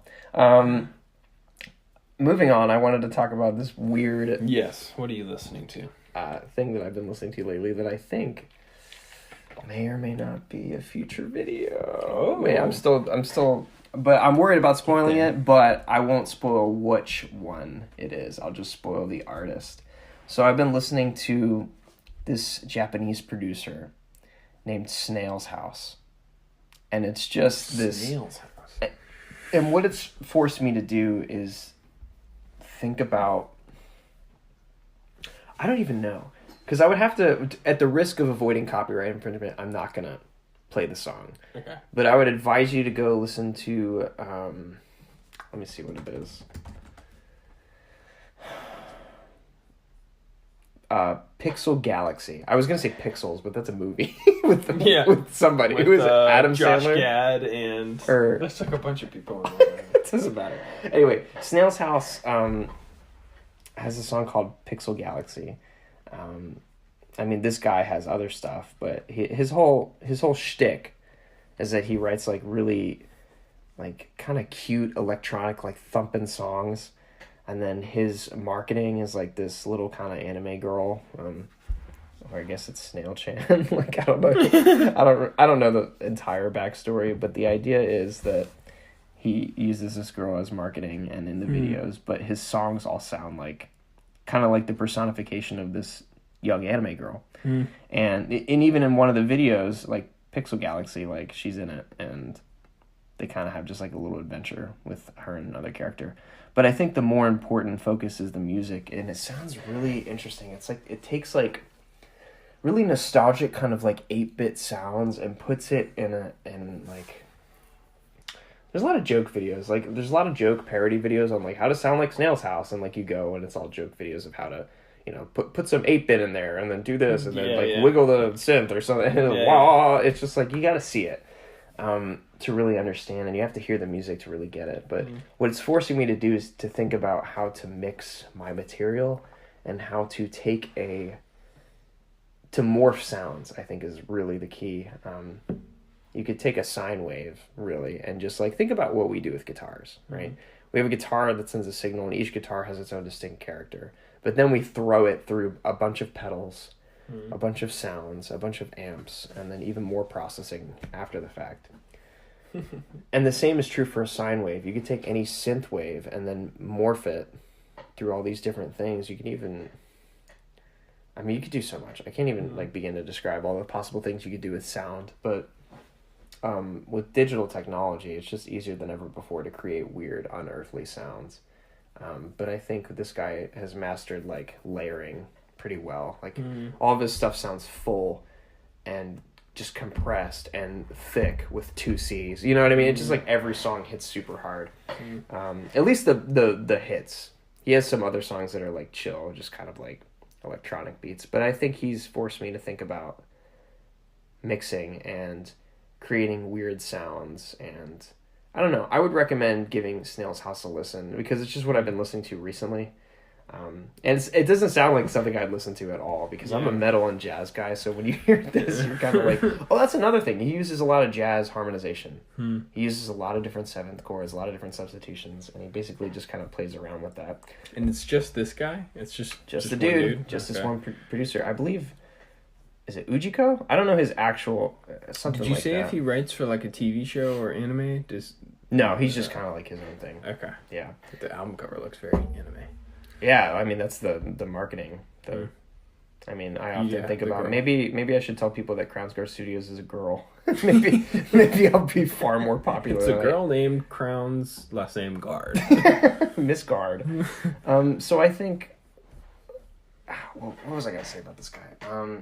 Moving on, I wanted to talk about this weird... Yes. What are you listening to? Thing that I've been listening to lately that I think may or may not be a future video. Oh. Man, I'm still, but I'm worried about spoiling it, but I won't spoil which one it is. I'll just spoil the artist. So I've been listening to this Japanese producer named Snail's House. And it's just this... Snail's House. And what it's forced me to do is think about... I don't even know. Because I would have to, at the risk of avoiding copyright infringement, I'm not going to play the song. Okay. But I would advise you to go listen to, let me see what it is. Pixel Galaxy. I was going to say Pixels, but that's a movie with somebody. Who is it? Adam Josh Sandler? Gad and... There's like a bunch of people in there. It doesn't matter. Anyway, Snail's House has a song called Pixel Galaxy. I mean, this guy has other stuff, but his whole shtick is that he writes like really like kind of cute electronic like thumping songs, and then his marketing is like this little kind of anime girl, or I guess it's Snail Chan. Like I don't know, I don't know the entire backstory, but the idea is that he uses this girl as marketing and in the videos, but his songs all sound like kind of like the personification of this young anime girl. And even in one of the videos, like Pixel Galaxy, like she's in it and they kind of have just like a little adventure with her and another character. But I think the more important focus is the music, and it sounds really interesting. It's like it takes like really nostalgic kind of like 8-bit sounds and puts it in like... There's a lot of joke videos. Like, there's a lot of joke parody videos on, like, how to sound like Snail's House. And, like, you go, and it's all joke videos of how to, you know, put some 8-bit in there, and then do this, and then, wiggle the synth or something. It's just, like, you got to see it to really understand. And you have to hear the music to really get it. But what it's forcing me to do is to think about how to mix my material and how to take to morph sounds, I think, is really the key. You could take a sine wave, really, and just, like, think about what we do with guitars, right? We have a guitar that sends a signal, and each guitar has its own distinct character. But then we throw it through a bunch of pedals, a bunch of sounds, a bunch of amps, and then even more processing after the fact. And the same is true for a sine wave. You could take any synth wave and then morph it through all these different things. You can even... I mean, you could do so much. I can't even, like, begin to describe all the possible things you could do with sound, but... with digital technology, it's just easier than ever before to create weird, unearthly sounds. But I think this guy has mastered, like, layering pretty well. Like all of his stuff sounds full and just compressed and thick with 2 C's. You know what I mean? It's just like every song hits super hard. At least the hits. He has some other songs that are like chill, just kind of like electronic beats. But I think he's forced me to think about mixing and creating weird sounds. And I don't know. I would recommend giving Snail's House a listen because it's just what I've been listening to recently. And it doesn't sound like something I'd listen to at all because I'm a metal and jazz guy. So when you hear this, you're kind of like, oh, that's another thing. He uses a lot of jazz harmonization. He uses a lot of different 7th chords, a lot of different substitutions, and he basically just kind of plays around with that. And it's just this guy? It's just the dude. Just this one producer. I believe, is it Ujiko? I don't know his actual, something like that. Did you say if he writes for like a TV show or anime? No, he's just kind of like his own thing. Okay. Yeah. The album cover looks very anime. Yeah, I mean, that's the marketing. I mean, I often think about maybe I should tell people that CrownCast Studios is a girl. maybe I'll be far more popular. It's a girl named Crowns, last name Guard. Miss Guard. So I think, what was I gonna say about this guy?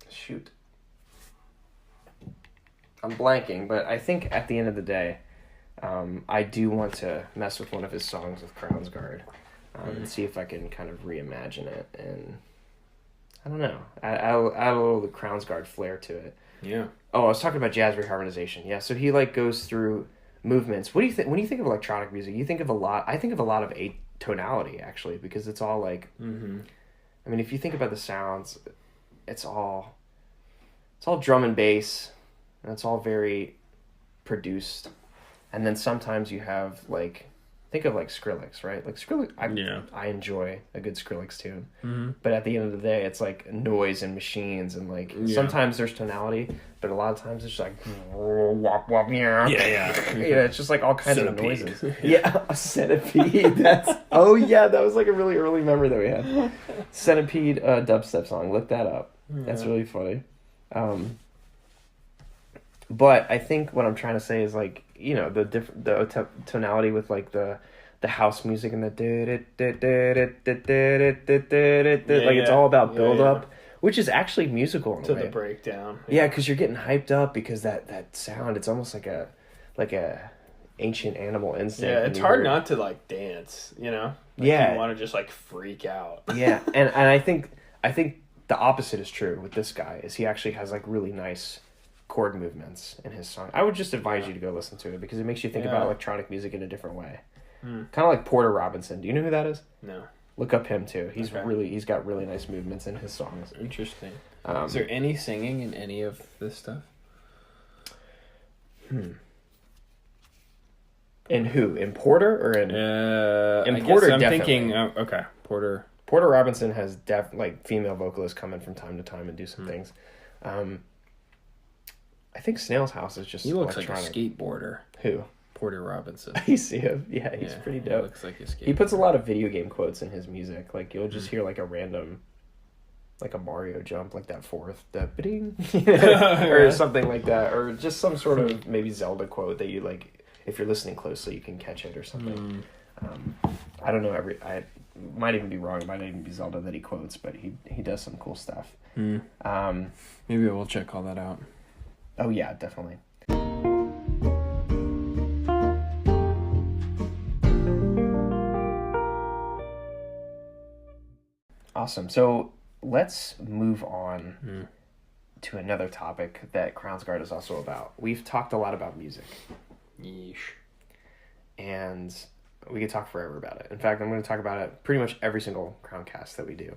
Shoot, I'm blanking. But I think at the end of the day, I do want to mess with one of his songs with CrownCast and see if I can kind of reimagine it. And I don't know. Add a little the CrownCast flair to it. Yeah. Oh, I was talking about jazz reharmonization. Yeah, so he like goes through movements. What do you think when you think of electronic music? You think of a lot. I think of a lot of atonality actually because it's all like. I mean, if you think about the sounds, it's all drum and bass, and it's all very produced. And then sometimes you have like, think of like Skrillex, right? Like Skrillex, I enjoy a good Skrillex tune. But at the end of the day, it's like noise and machines and like sometimes there's tonality, but a lot of times it's like wop wop yeah. It's just like all kinds of noises. A centipede. That was like a really early memory that we had. Centipede dubstep song. Look that up. That's really funny. But I think what I'm trying to say is like, you know, the tonality with like the house music and like it's all about build up, which is actually musical in a way. The breakdown. Yeah, because you're getting hyped up because that sound, it's almost like a ancient animal instinct. Yeah, it's hard not to like dance, you know? Like you want to just like freak out. Yeah, and I think the opposite is true with this guy. Is he actually has like really nice chord movements in his song. I would just advise you to go listen to it because it makes you think about electronic music in a different way. Kind of like Porter Robinson. Do you know who that is? No. Look up him too. He's got really nice movements in his songs. Interesting. Is there any singing in any of this stuff? In who? In Porter or in? In Porter, I'm definitely. thinking. Okay, Porter. Porter Robinson has like female vocalists come in from time to time and do some things. I think Snail's House is just. He looks electronic. like a skateboarder. Who? Porter Robinson. You see him? Yeah, he's pretty dope. He looks like a skateboarder. He puts a lot of video game quotes in his music. Like you'll just hear like a random, like a Mario jump, like that fourth, the ba-ding, or something like that, or just some sort of maybe Zelda quote that you like. If you're listening closely, you can catch it or something. I don't know. I might even be wrong. It might not even be Zelda that he quotes, but he does some cool stuff. Maybe I will check all that out. Oh yeah, definitely. Awesome. So let's move on to another topic that CrownCast is also about. We've talked a lot about music. Yeesh. And we could talk forever about it. In fact, I'm going to talk about it pretty much every single CrownCast that we do.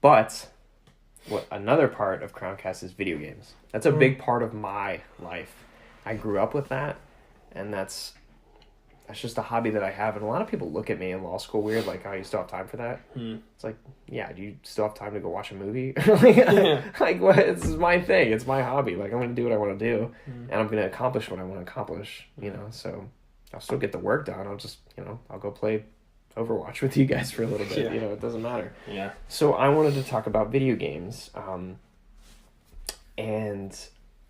But what another part of CrownCast is video games. That's a big part of my life. I grew up with that, and that's just a hobby that I have. And a lot of people look at me in law school weird, like, oh, you still have time for that? It's like, yeah, do you still have time to go watch a movie? Like, what? This is my thing. It's my hobby. Like, I'm going to do what I want to do, and I'm going to accomplish what I want to accomplish, you know? So I'll still get the work done. I'll just, I'll go play Overwatch with you guys for a little bit. It doesn't matter. Yeah. So I wanted to talk about video games, and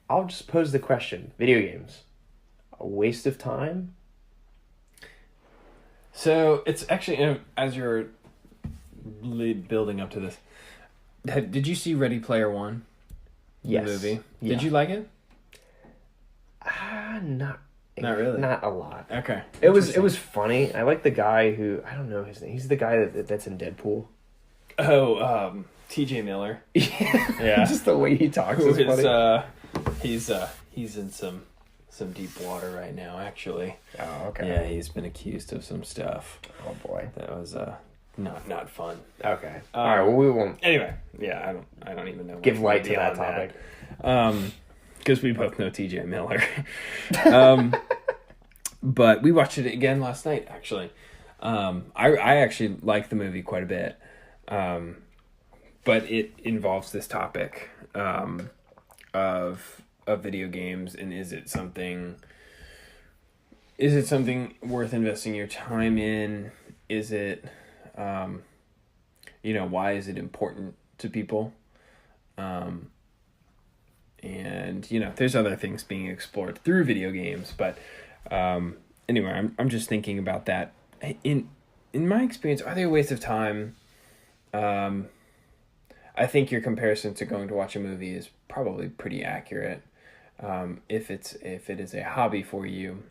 I'll just pose the question: video games, a waste of time? So it's actually, as you're building up to this, did you see Ready Player One? Yes. The movie. Yeah. Did you like it? Not really. Not a lot. Okay. It was funny. I like the guy who, I don't know his name. He's the guy that's in Deadpool. Oh, TJ Miller. Yeah. Just the way he talks is funny. He's in some deep water right now, actually. Oh, okay. Yeah, he's been accused of some stuff. Oh boy. That was not fun. Okay. All right. Well, we won't. Anyway, yeah, I don't even know. Give light to that topic. Because we both know TJ Miller. But we watched it again last night, actually. I actually like the movie quite a bit. But it involves this topic of video games, and is it something worth investing your time in? Is it why is it important to people? And there's other things being explored through video games, but anyway, I'm just thinking about that. In my experience, are they a waste of time? I think your comparison to going to watch a movie is probably pretty accurate. If it is a hobby for you,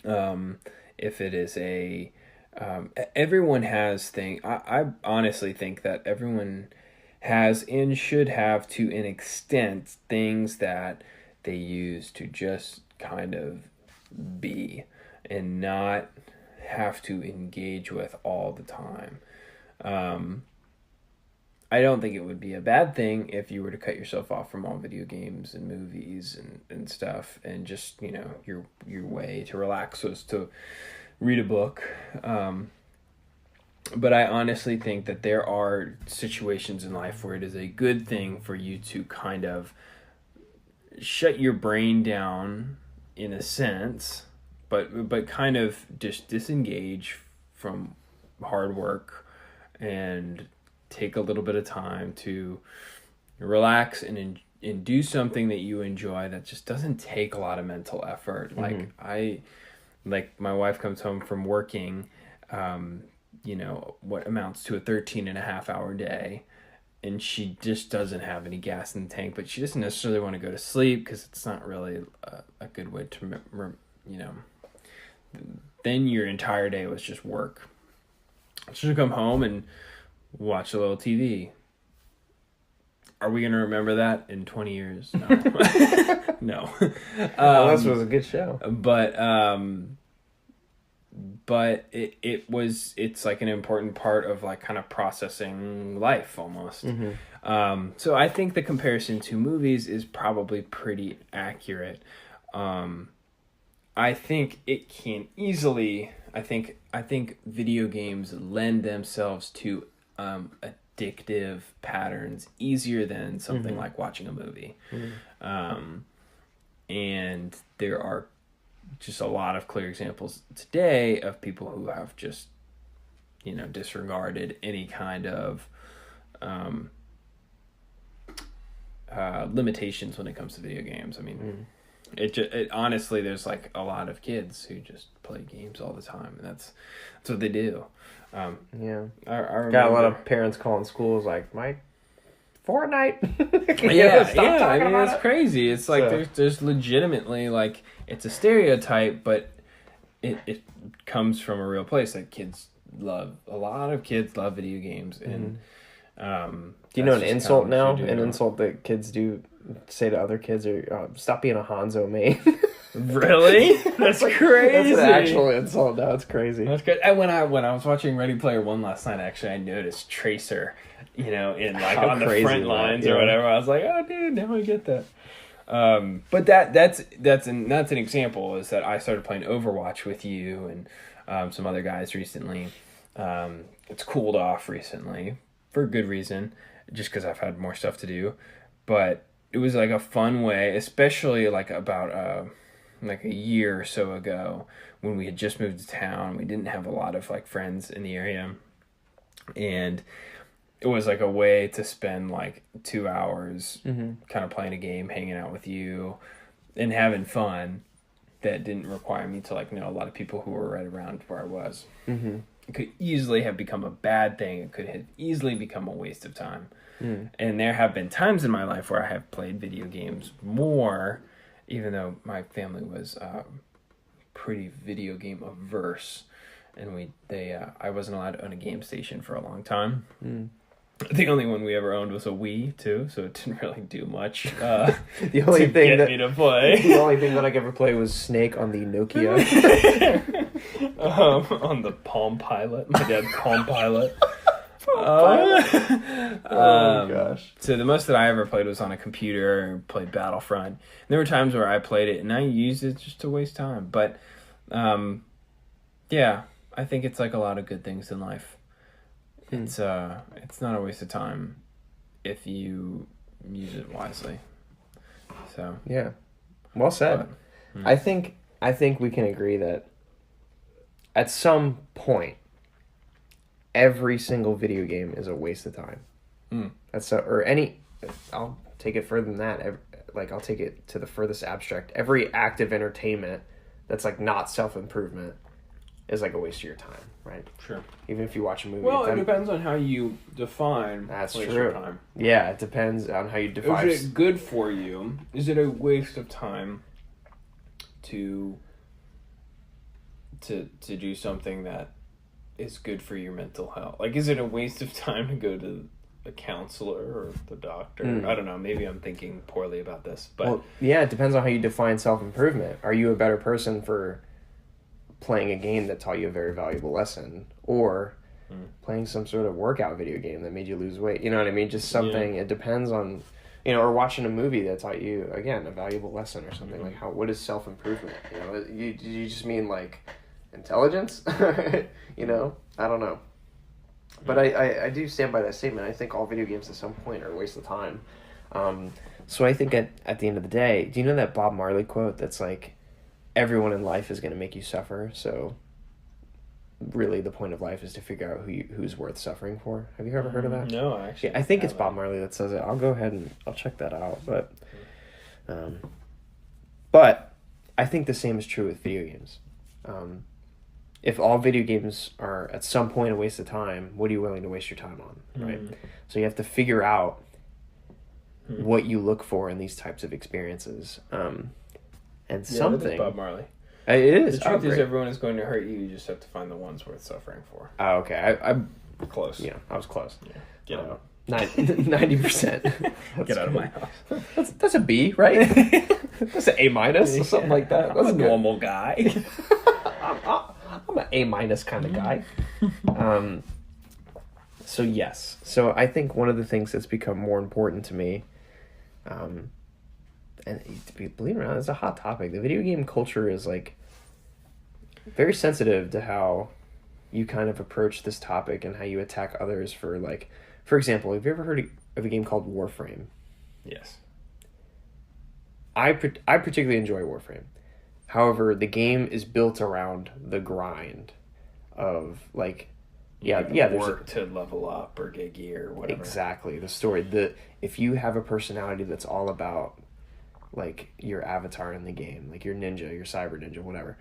if it is everyone has I honestly think that everyone has and should have, to an extent, things that they use to just kind of be and not have to engage with all the time. I don't think it would be a bad thing if you were to cut yourself off from all video games and movies and stuff, and just, your way to relax was to read a book. But I honestly think that there are situations in life where it is a good thing for you to kind of shut your brain down, in a sense, but kind of just disengage from hard work and take a little bit of time to relax and do something that you enjoy that just doesn't take a lot of mental effort. Mm-hmm. Like my wife comes home from working, what amounts to a 13.5-hour day, and she just doesn't have any gas in the tank, but she doesn't necessarily want to go to sleep because it's not really a good way to, then your entire day was just work. She'll come home and watch a little TV. Are we going to remember that in 20 years? No. No. This was a good show. But it's like an important part of like kind of processing life almost. Mm-hmm. So I think the comparison to movies is probably pretty accurate. I think it can easily, I think video games lend themselves to addictive patterns easier than something mm-hmm. like watching a movie. Mm-hmm. And there are just a lot of clear examples today of people who have just, disregarded any kind of limitations when it comes to video games. I mean, it honestly, there's like a lot of kids who just play games all the time, and that's what they do. I remember, got a lot of parents calling schools like, my Fortnite. I mean, it's crazy. It's like there's legitimately, like, it's a stereotype, but it comes from a real place. Like, a lot of kids love video games, and do you know an insult now? An insult that kids do say to other kids are, stop being a Hanzo main. Really? That's crazy. That's an actual insult now. It's crazy. That's good. And when I was watching Ready Player One last night, actually, I noticed Tracer, in like on the front lines or whatever. I was like, oh, dude, now I get that. But that's an example, is that I started playing Overwatch with you and some other guys recently. It's cooled off recently for a good reason, just because I've had more stuff to do. But it was like a fun way, especially like about like a year or so ago, when we had just moved to town. We didn't have a lot of like friends in the area, and it was like a way to spend like 2 hours kind of playing a game, hanging out with you and having fun that didn't require me to like know a lot of people who were right around where I was. Mm-hmm. It could easily have become a bad thing. It could have easily become a waste of time. And there have been times in my life where I have played video games more, even though my family was pretty video game averse, and I wasn't allowed to own a game station for a long time. The only one we ever owned was a Wii too, so it didn't really do much. The only to thing get me to play. The only thing that I could ever play was Snake on the Nokia. On the Palm Pilot, my dad's Palm Pilot. Oh gosh! So the most that I ever played was on a computer and played Battlefront. And there were times where I played it and I used it just to waste time. But yeah, I think it's like a lot of good things in life. It's not a waste of time if you use it wisely. So yeah, well said. I think we can agree that at some point, every single video game is a waste of time. I'll take it further than that. I'll take it to the furthest abstract. Every act of entertainment that's like not self-improvement is like a waste of your time, right? Sure. Even if you watch a movie. Well, it depends on how you define that's waste true. of time. Yeah, it depends on how you define. Is it good for you? Is it a waste of time to do something that is good for your mental health? Like, is it a waste of time to go to a counselor or the doctor? I don't know. Maybe I'm thinking poorly about this, but well, yeah, it depends on how you define self-improvement. Are you a better person for playing a game that taught you a very valuable lesson, or playing some sort of workout video game that made you lose weight? You know what I mean? Just something. Yeah. It depends on, or watching a movie that taught you again a valuable lesson or something. Like what is self-improvement? You just mean like intelligence? I don't know. But I do stand by that statement. I think all video games at some point are a waste of time. So I think at the end of the day, do you know that Bob Marley quote that's like, everyone in life is going to make you suffer, so really the point of life is to figure out who's worth suffering for? Have you ever heard of that? No, actually. Yeah, I think it's Bob Marley that says it. I'll go ahead and I'll check that out. But I think the same is true with video games. If all video games are at some point a waste of time, what are you willing to waste your time on, right? So you have to figure out what you look for in these types of experiences. And something. That's Bob Marley. It is. The truth is, everyone is going to hurt you. You just have to find the ones worth suffering for. Oh, okay. I'm close. Yeah, I was close. Yeah. Get out. 90%. Get out of my house. That's a B, right? That's an A minus or something like that. That's I'm a normal guy. I'm an A- kind of guy. So yes. So I think one of the things that's become more important to me, and believe it or not, it's a hot topic. The video game culture is like very sensitive to how you kind of approach this topic and how you attack others for example, have you ever heard of a game called Warframe? Yes. I particularly enjoy Warframe. However, the game is built around the grind of work to level up or get gear or whatever. Exactly. The story. If you have a personality that's all about like your avatar in the game, like your ninja, your cyber ninja, whatever.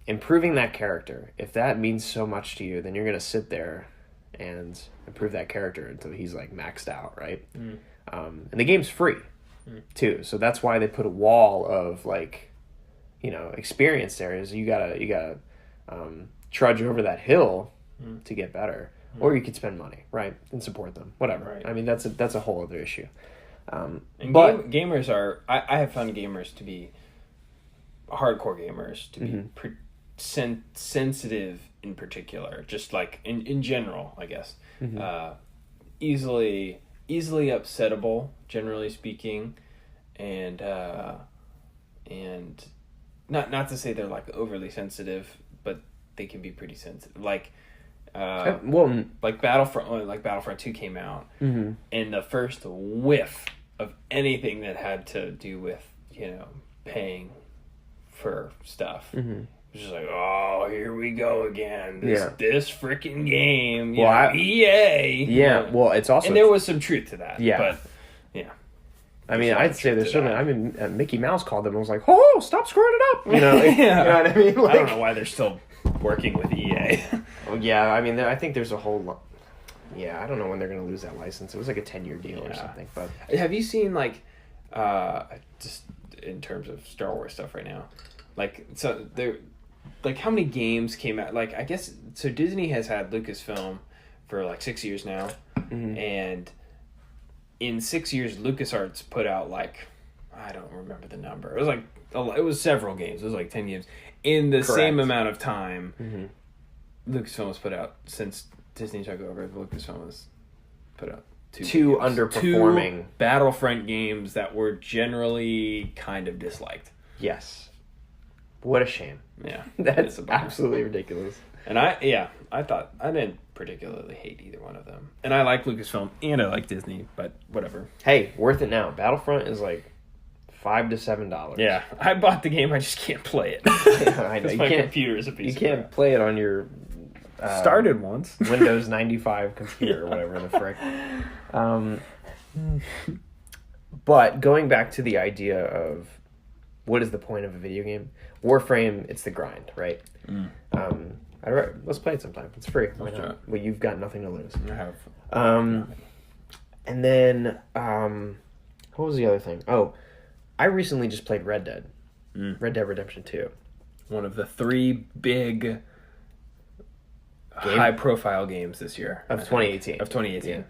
Improving that character, if that means so much to you, then you're going to sit there and improve that character until he's like maxed out, right? And the game's free too. So that's why they put a wall of experience there. Is you gotta trudge over that hill to get better. Or you could spend money, right? And support them, whatever. Right. I mean, that's a whole other issue. Gamers are... I have found gamers to be... hardcore gamers to be sensitive in particular. Just like, in general, I guess. Easily upsettable, generally speaking. And not to say they're like overly sensitive, but they can be pretty sensitive. Like Battlefront 2 came out, and the first whiff of anything that had to do with paying for stuff was just like, oh, here we go again. This freaking game. EA. Yeah. Well, it's also and there was some truth to that. Yeah. But yeah. I mean, I'd say there's certainly. I mean, Mickey Mouse called them and was like, "Oh, stop screwing it up!" You know, like, Yeah. you know what I mean? Like, I don't know why they're still working with EA. oh, yeah, I mean, I think there's a whole lot. Yeah, I don't know when they're going to lose that license. It was like a 10-year deal or something. But have you seen like, just in terms of Star Wars stuff right now, like so there, like how many games came out? Like I guess so. Disney has had Lucasfilm for like 6 years now, and in 6 years, LucasArts put out like I don't remember the number. It was several games. It was like 10 games in the same amount of time. Lucasfilm was put out since Disney took over. Lucasfilm was put out two underperforming Battlefront games that were generally kind of disliked. Yes. What a shame. Yeah. That's absolutely ridiculous. And I didn't particularly hate either one of them. And I like Lucasfilm and I like Disney, but whatever. Hey, worth it now. Battlefront is like $5 to $7. Yeah. I bought the game, I just can't play it. I know. My computer is a piece You of can't crap. play it on your Started once. Windows 95 computer or whatever the frick. But going back to the idea of what is the point of a video game? Warframe, it's the grind, right? Let's play it sometime. It's free. Why not? Well, you've got nothing to lose. I have. And then, what was the other thing? Oh, I recently just played Red Dead. Red Dead Redemption 2. One of the 3 big high-profile games this year. Of 2018. Yeah.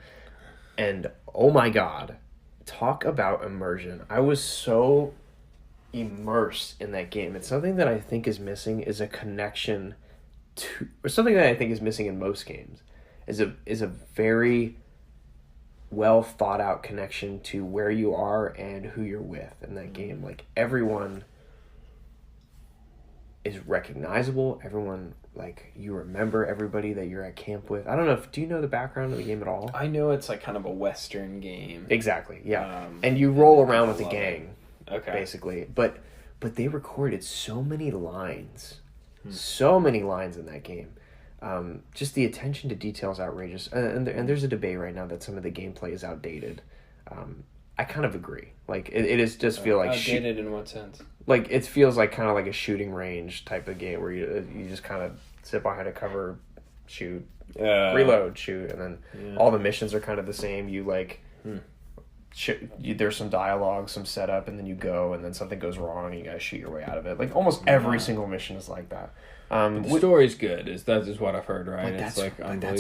And, oh my god, talk about immersion. I was so immersed in that game. It's something that I think is missing is a connection to, or something that I think is missing in most games, is a very well thought out connection to where you are and who you're with in that game. Like everyone is recognizable. Everyone, like, you remember everybody that you're at camp with. I don't know do you know the background of the game at all? I know it's like kind of a Western game. Exactly, yeah. And you roll around with a gang, basically. But they recorded so many lines. So many lines in that game. Just the attention to detail is outrageous. And there's a debate right now that some of the gameplay is outdated. I kind of agree. Like, it is just feel like... Outdated in what sense? Like, it feels like kind of like a shooting range type of game where you just kind of sit behind a cover, shoot, reload, shoot, and then all the missions are kind of the same. You, like... there's some dialogue, some setup, and then you go, and then something goes wrong, and you gotta shoot your way out of it. Like, almost every single mission is like that. The story's good. That is what I've heard, right? That's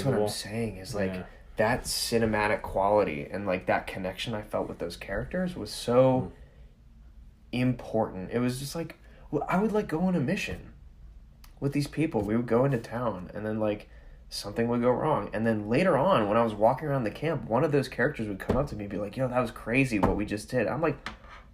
what I'm saying, is like, that cinematic quality and, like, that connection I felt with those characters was so important. It was just like, I would, like, go on a mission with these people. We would go into town, and then, like, something would go wrong. And then later on, when I was walking around the camp, one of those characters would come up to me and be like, yo, that was crazy what we just did. I'm like,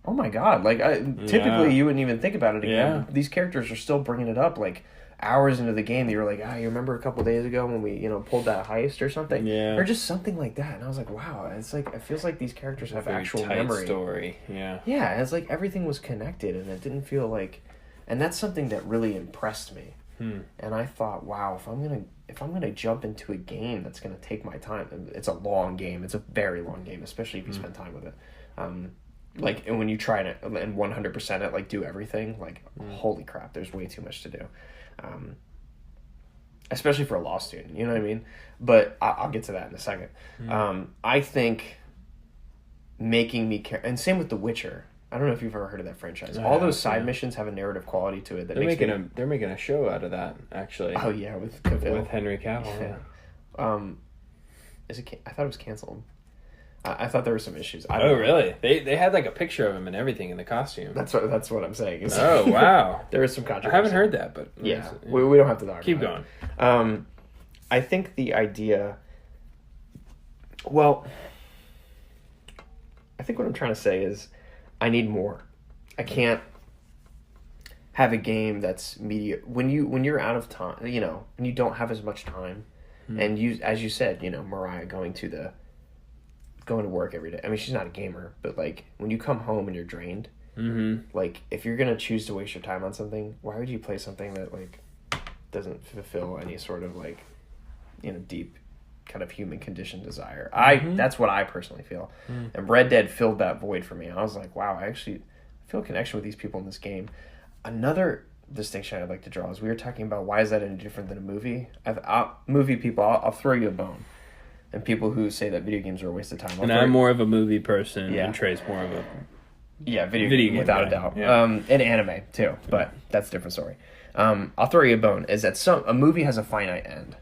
oh my god. Like, typically you wouldn't even think about it again. But these characters are still bringing it up, like, hours into the game. You were like, you remember a couple days ago when we, pulled that heist or something? Yeah. Or just something like that. And I was like, wow. It's like, it feels like these characters have actual memory. Story. Yeah. Yeah. And it's like everything was connected, and it didn't feel like... And that's something that really impressed me. And I thought, wow, if I'm gonna jump into a game that's gonna take my time, it's a long game. It's a very long game, especially if you spend time with it. Like, and when you try to and 100% it, like, do everything, like, holy crap, there's way too much to do. Especially for a law student, you know what I mean? But I'll get to that in a second. I think making me care, and same with The Witcher. I don't know if you've ever heard of that franchise. All those side missions have a narrative quality to it that they're making a show out of that, actually. Oh yeah, with Cavill. With Henry Cavill. Yeah. Is it? I thought it was canceled. I thought there were some issues. Really? They had like a picture of him and everything in the costume. That's what I'm saying. Oh wow, there was some controversy. I haven't heard that, but yeah, we don't have to talk. Keep about going. It. I think the idea. Well, I think what I'm trying to say is, I need more. I can't have a game that's media when you're out of time. When you don't have as much time, and you, as you said, Mariah going to work every day. I mean, she's not a gamer, but, like, when you come home and you're drained, like, if you're gonna choose to waste your time on something, why would you play something that, like, doesn't fulfill any sort of, like, deep kind of human condition desire. Mm-hmm. That's what I personally feel. And Red Dead filled that void for me. I was like, wow, I actually feel a connection with these people in this game. Another distinction I'd like to draw is we were talking about why is that any different than a movie? Movie people, I'll throw you a bone. And people who say that video games are a waste of time. I'm more of a movie person, Yeah. and Trae's more of a... Yeah, video game, without right. a doubt. Yeah. And anime, too. But that's a different story. I'll throw you a bone. Is that a movie has a finite end.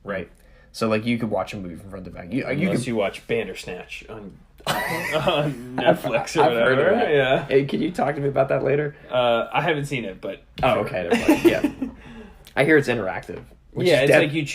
Right? So, like, you could watch a movie from front to back. Unless you watch Bandersnatch on Netflix or I've whatever. heard of that. Yeah. Hey, can you talk to me about that later? I haven't seen it, but... Oh, okay. Never mind. Yeah. I hear it's interactive. Which Yeah, is it's like you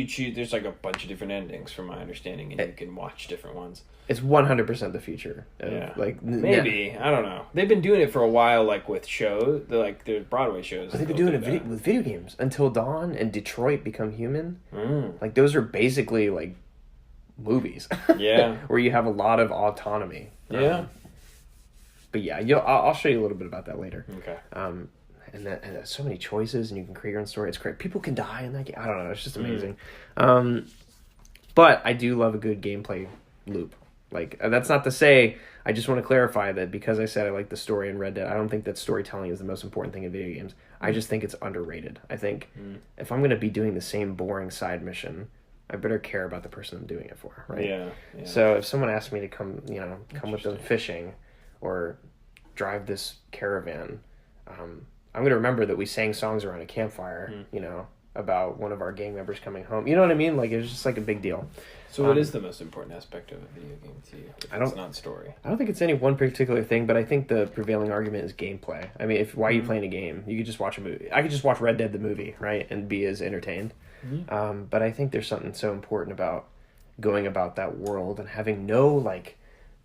choose. There's like a bunch of different endings, from my understanding, and you can watch different ones. It's 100% the future. Yeah, Like maybe I don't know. They've been doing it for a while, like with shows. Like there's Broadway shows. They've been doing it with video games. Until Dawn and Detroit Become Human. Mm. Like those are basically like movies. Yeah, where you have a lot of autonomy. Yeah. But yeah, I'll show you a little bit about that later. Okay. And there's so many choices, and you can create your own story. It's great. People can die in that game. I don't know. It's just amazing. But I do love a good gameplay loop. Like, that's not to say, I just want to clarify that because I said I like the story in Red Dead, I don't think that storytelling is the most important thing in video games. I just think it's underrated. I think if I'm going to be doing the same boring side mission, I better care about the person I'm doing it for, right? Yeah. So if someone asks me to come with them fishing or drive this caravan, I'm going to remember that we sang songs around a campfire, about one of our gang members coming home. You know what I mean? Like, it was just like a big deal. So what is the most important aspect of a video game to you? It's not story. I don't think it's any one particular thing, but I think the prevailing argument is gameplay. I mean, why are you playing a game? You could just watch a movie. I could just watch Red Dead the movie, right, and be as entertained. But I think there's something so important about going about that world and having no, like,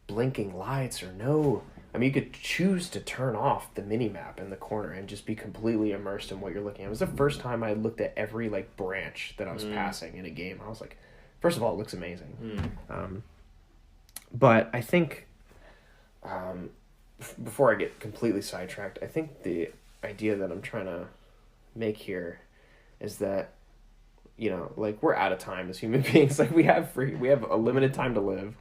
blinking lights or no... I mean, you could choose to turn off the mini-map in the corner and just be completely immersed in what you're looking at. It was the first time I looked at every, like, branch that I was passing in a game. I was like, first of all, it looks amazing. But I think, before I get completely sidetracked, I think the idea that I'm trying to make here is that, like, we're out of time as human beings. Like, we have a limited time to live,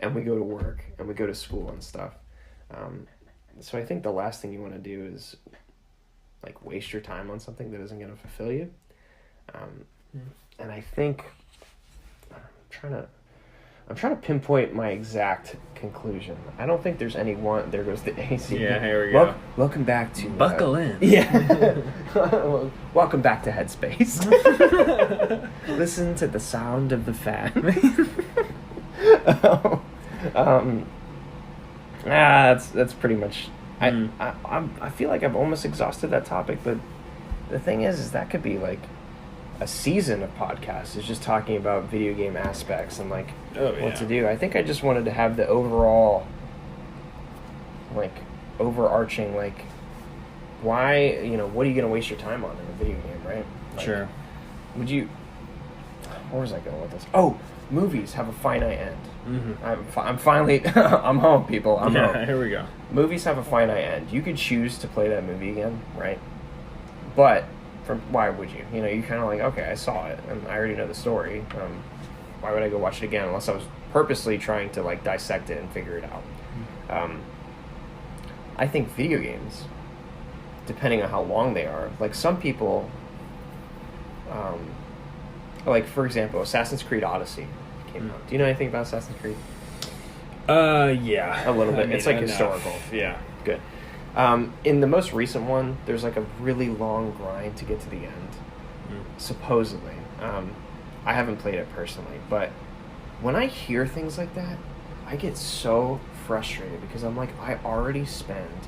and we go to work, and we go to school and stuff. So I think the last thing you want to do is, like, waste your time on something that isn't going to fulfill you. And I think I'm trying to pinpoint my exact conclusion. I don't think there's any one. There goes the AC. Yeah, here we go. Welcome back to Buckle in. Yeah. Welcome back to Headspace. Listen to the sound of the fan. That's pretty much. I feel like I've almost exhausted that topic, but the thing is that could be like a season of podcasts. Is just talking about video game aspects and like what to do. I think I just wanted to have the overall, like, overarching, like, why, what are you gonna waste your time on in a video game, right? Like, Sure. Would you? Where was I going with this? Oh, movies have a finite end. I'm finally I'm home, people. I'm home. Here we go. Movies have a finite end. You could choose to play that movie again, right? But why would you? You're kind of like, okay, I saw it and I already know the story. Why would I go watch it again unless I was purposely trying to, like, dissect it and figure it out? I think video games, depending on how long they are, like, some people, like, for example, Assassin's Creed Odyssey came out. Do you know anything about Assassin's Creed? Yeah. A little bit. It's like enough. historical. Yeah. Good. In the most recent one, there's like a really long grind to get to the end. Supposedly. I haven't played it personally, but when I hear things like that, I get so frustrated because I'm like, I already spend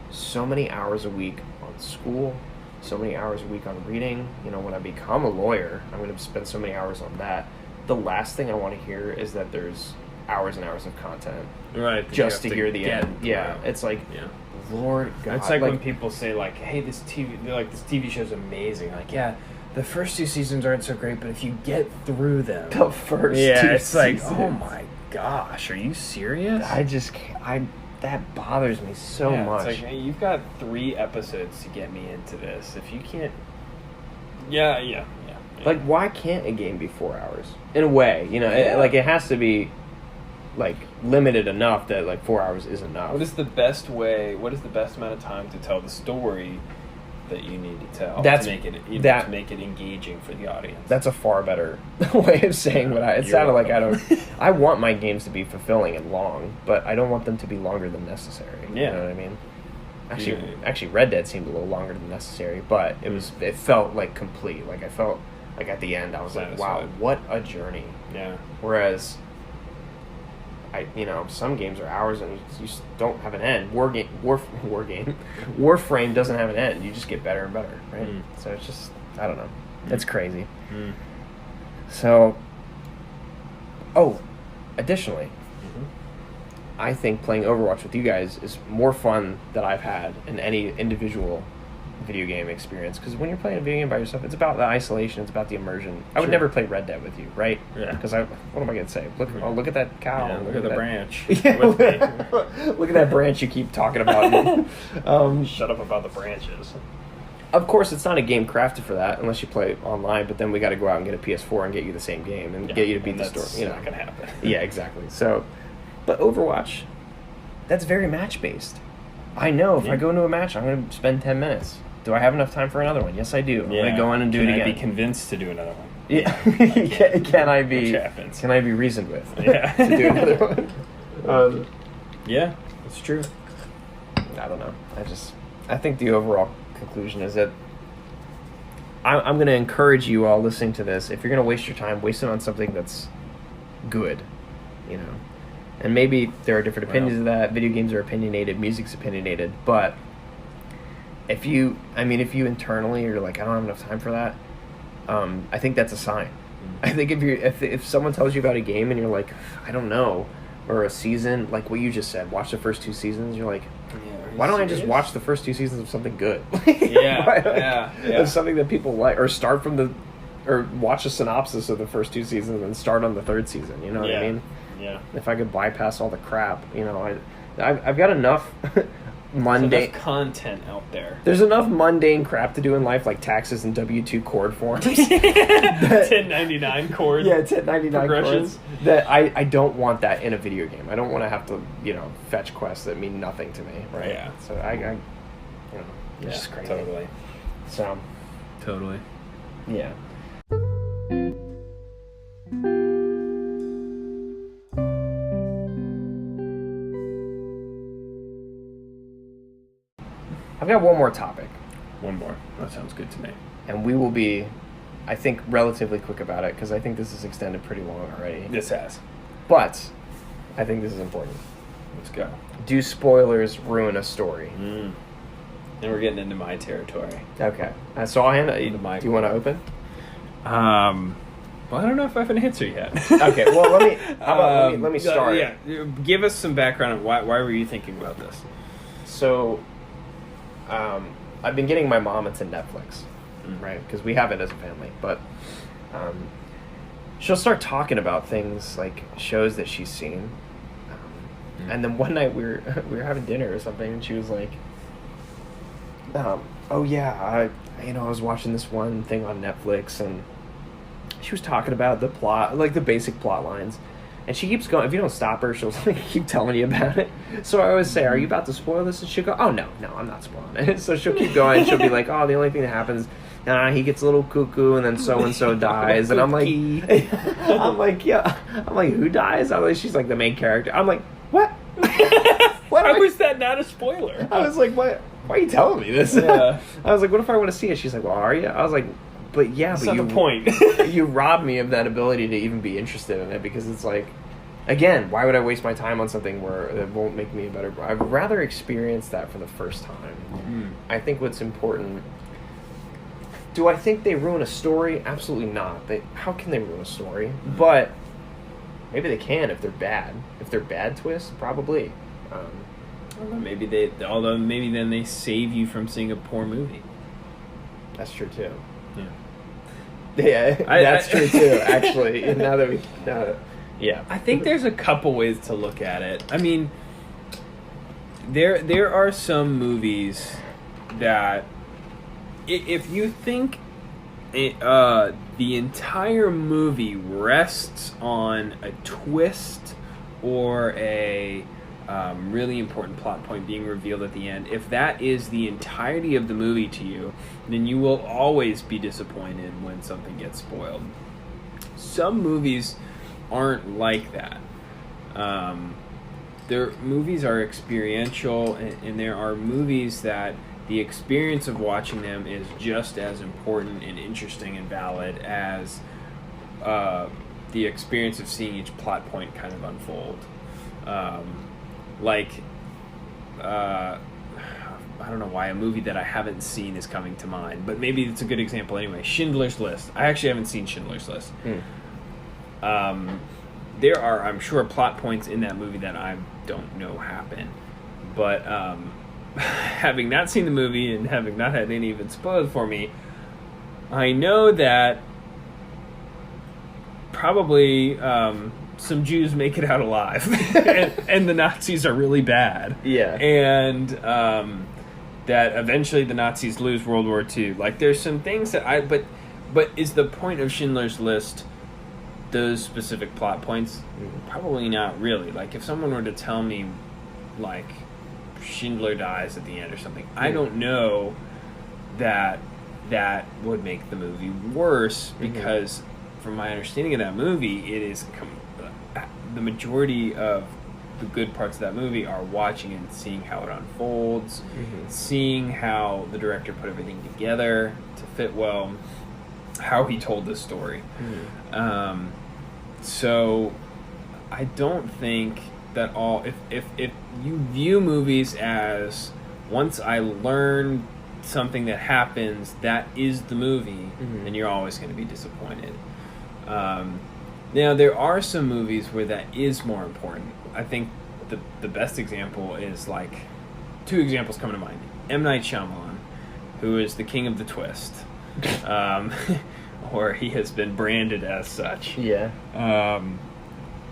so many hours a week on school, so many hours a week on reading. When I become a lawyer, I'm going to spend so many hours on that. The last thing I want to hear is that there's hours and hours of content, right? Just to hear the end. Yeah, it's like, Lord God. It's like when people say, like, "Hey, this TV show's amazing." Like, yeah, the first 2 seasons aren't so great, but if you get through them, the first 2 it's seasons. like, oh my gosh, are you serious? I just can't. That bothers me so much. It's like, hey, you've got 3 episodes to get me into this. If you can't, yeah. Like, why can't a game be 4 hours? In a way, you know, it has to be, like, limited enough that, like, 4 hours is enough. What is the best amount of time to tell the story that you need to tell to make it engaging for the audience? That's a far better way of saying what it sounded like. I want my games to be fulfilling and long, but I don't want them to be longer than necessary. Yeah. You know what I mean? Actually, Red Dead seemed a little longer than necessary, but it felt like complete. Like I felt like at the end I was like, wow, what a journey. Yeah. Whereas some games are hours and you just don't have an end. Warframe doesn't have an end. You just get better and better, right? So it's just, I don't know. It's crazy. So, additionally, I think playing Overwatch with you guys is more fun than I've had in any individual video game experience, because when you're playing a video game by yourself, it's about the isolation, it's about the immersion. I would never play Red Dead with you, right? Yeah. Because what am I going to say? Look at that cow. Yeah, look at the branch. Yeah, look at that branch you keep talking about. Shut up about the branches. Of course, it's not a game crafted for that unless you play online, but then we got to go out and get a PS4 and get you the same game and get you to beat the story. That's not going to happen. Yeah, exactly. So, but Overwatch, that's very match-based. I know if I go into a match, I'm going to spend 10 minutes. Do I have enough time for another one? Yes, I do. I'm going to go in and do it again. Can I be convinced to do another one? Yeah. Can I be? Which happens. Can I be reasoned with? Yeah. To do another one? Yeah, it's true. I don't know. I think the overall conclusion is that I'm going to encourage you all listening to this. If you're going to waste your time, waste it on something that's good, you know. And maybe there are different opinions of that. Video games are opinionated, music's opinionated, but if you internally are like, I don't have enough time for that, I think that's a sign. I think if someone tells you about a game and you're like, I don't know, or a season, like what you just said, watch the first 2 seasons, you're like, why don't I just watch the first 2 seasons of something good? Of something that people like, or or watch a synopsis of the first 2 seasons and start on the 3rd season, you know what I mean? Yeah. If I could bypass all the crap, you know, I've got enough mundane... There's enough content out there. There's enough mundane crap to do in life, like taxes and W-2 chord forms. 1099 chord. Yeah, 1099 chords. That I don't want that in a video game. I don't want to have to, fetch quests that mean nothing to me, right? Yeah. So it's just crazy. Totally. So. Totally. Yeah. I've got one more topic. One more. That sounds good to me. And we will be, I think, relatively quick about it, because I think this is extended pretty long already. This has. But I think this is important. Let's go. Do spoilers ruin a story? And we're getting into my territory. Okay. So I'll hand it. Do you want to open? Well, I don't know if I have an answer yet. Okay. Well, let me start. Yeah. Give us some background on why were you thinking about this? So, I've been getting my mom into Netflix, right? Because we have it as a family. But she'll start talking about things like shows that she's seen. And then one night we were having dinner or something, and she was like, "Oh yeah, I was watching this one thing on Netflix," and she was talking about the plot, like the basic plot lines. And she keeps going. If you don't stop her, she'll keep telling you about it. So I always say, "Are you about to spoil this?" And she'll go, "Oh no, I'm not spoiling it." So she'll keep going. She'll be like, "Oh, the only thing that happens, he gets a little cuckoo, and then so and so dies." And I'm like, "Who dies?" She's like the main character. I'm like, "What? What? How was that not a spoiler?" I was like, "What? Why are you telling me this?" Yeah. I was like, "What if I want to see it?" She's like, "Well, are you?" I was like, "But yeah, that's but not the point." You robbed me of that ability to even be interested in it, because it's like, again, why would I waste my time on something that won't make me a better... I'd rather experience that for the first time. I think what's important... Do I think they ruin a story? Absolutely not. How can they ruin a story? But maybe they can if they're bad. If they're bad twists, probably. Maybe then they save you from seeing a poor movie. That's true too. Yeah, that's true too. Actually, yeah. I think there's a couple ways to look at it. I mean, there are some movies that if you think the entire movie rests on a twist or a really important plot point being revealed at the end, if that is the entirety of the movie to you, then you will always be disappointed when something gets spoiled. Some movies aren't like that. Their movies are experiential, and there are movies that the experience of watching them is just as important and interesting and valid as the experience of seeing each plot point kind of unfold. I don't know why a movie that I haven't seen is coming to mind, but maybe it's a good example anyway. Schindler's List. I actually haven't seen Schindler's List. There are, I'm sure, plot points in that movie that I don't know happen, but having not seen the movie and having not had any of it spoiled for me, I know that probably some Jews make it out alive, and the Nazis are really bad. Yeah. And that eventually the Nazis lose World War II. Like, there's some things that but is the point of Schindler's List those specific plot points? Probably not really. Like, if someone were to tell me, like, Schindler dies at the end or something, I don't know that would make the movie worse, because from my understanding of that movie, it is the majority of the good parts of that movie are watching and seeing how it unfolds, seeing how the director put everything together to fit well, how he told the story. So I don't think that if you view movies as, once I learn something that happens, that is the movie, then you're always going to be disappointed. Now, there are some movies where that is more important. I think the best example is, like, two examples come to mind. M. Night Shyamalan, who is the king of the twist. Or he has been branded as such. Yeah.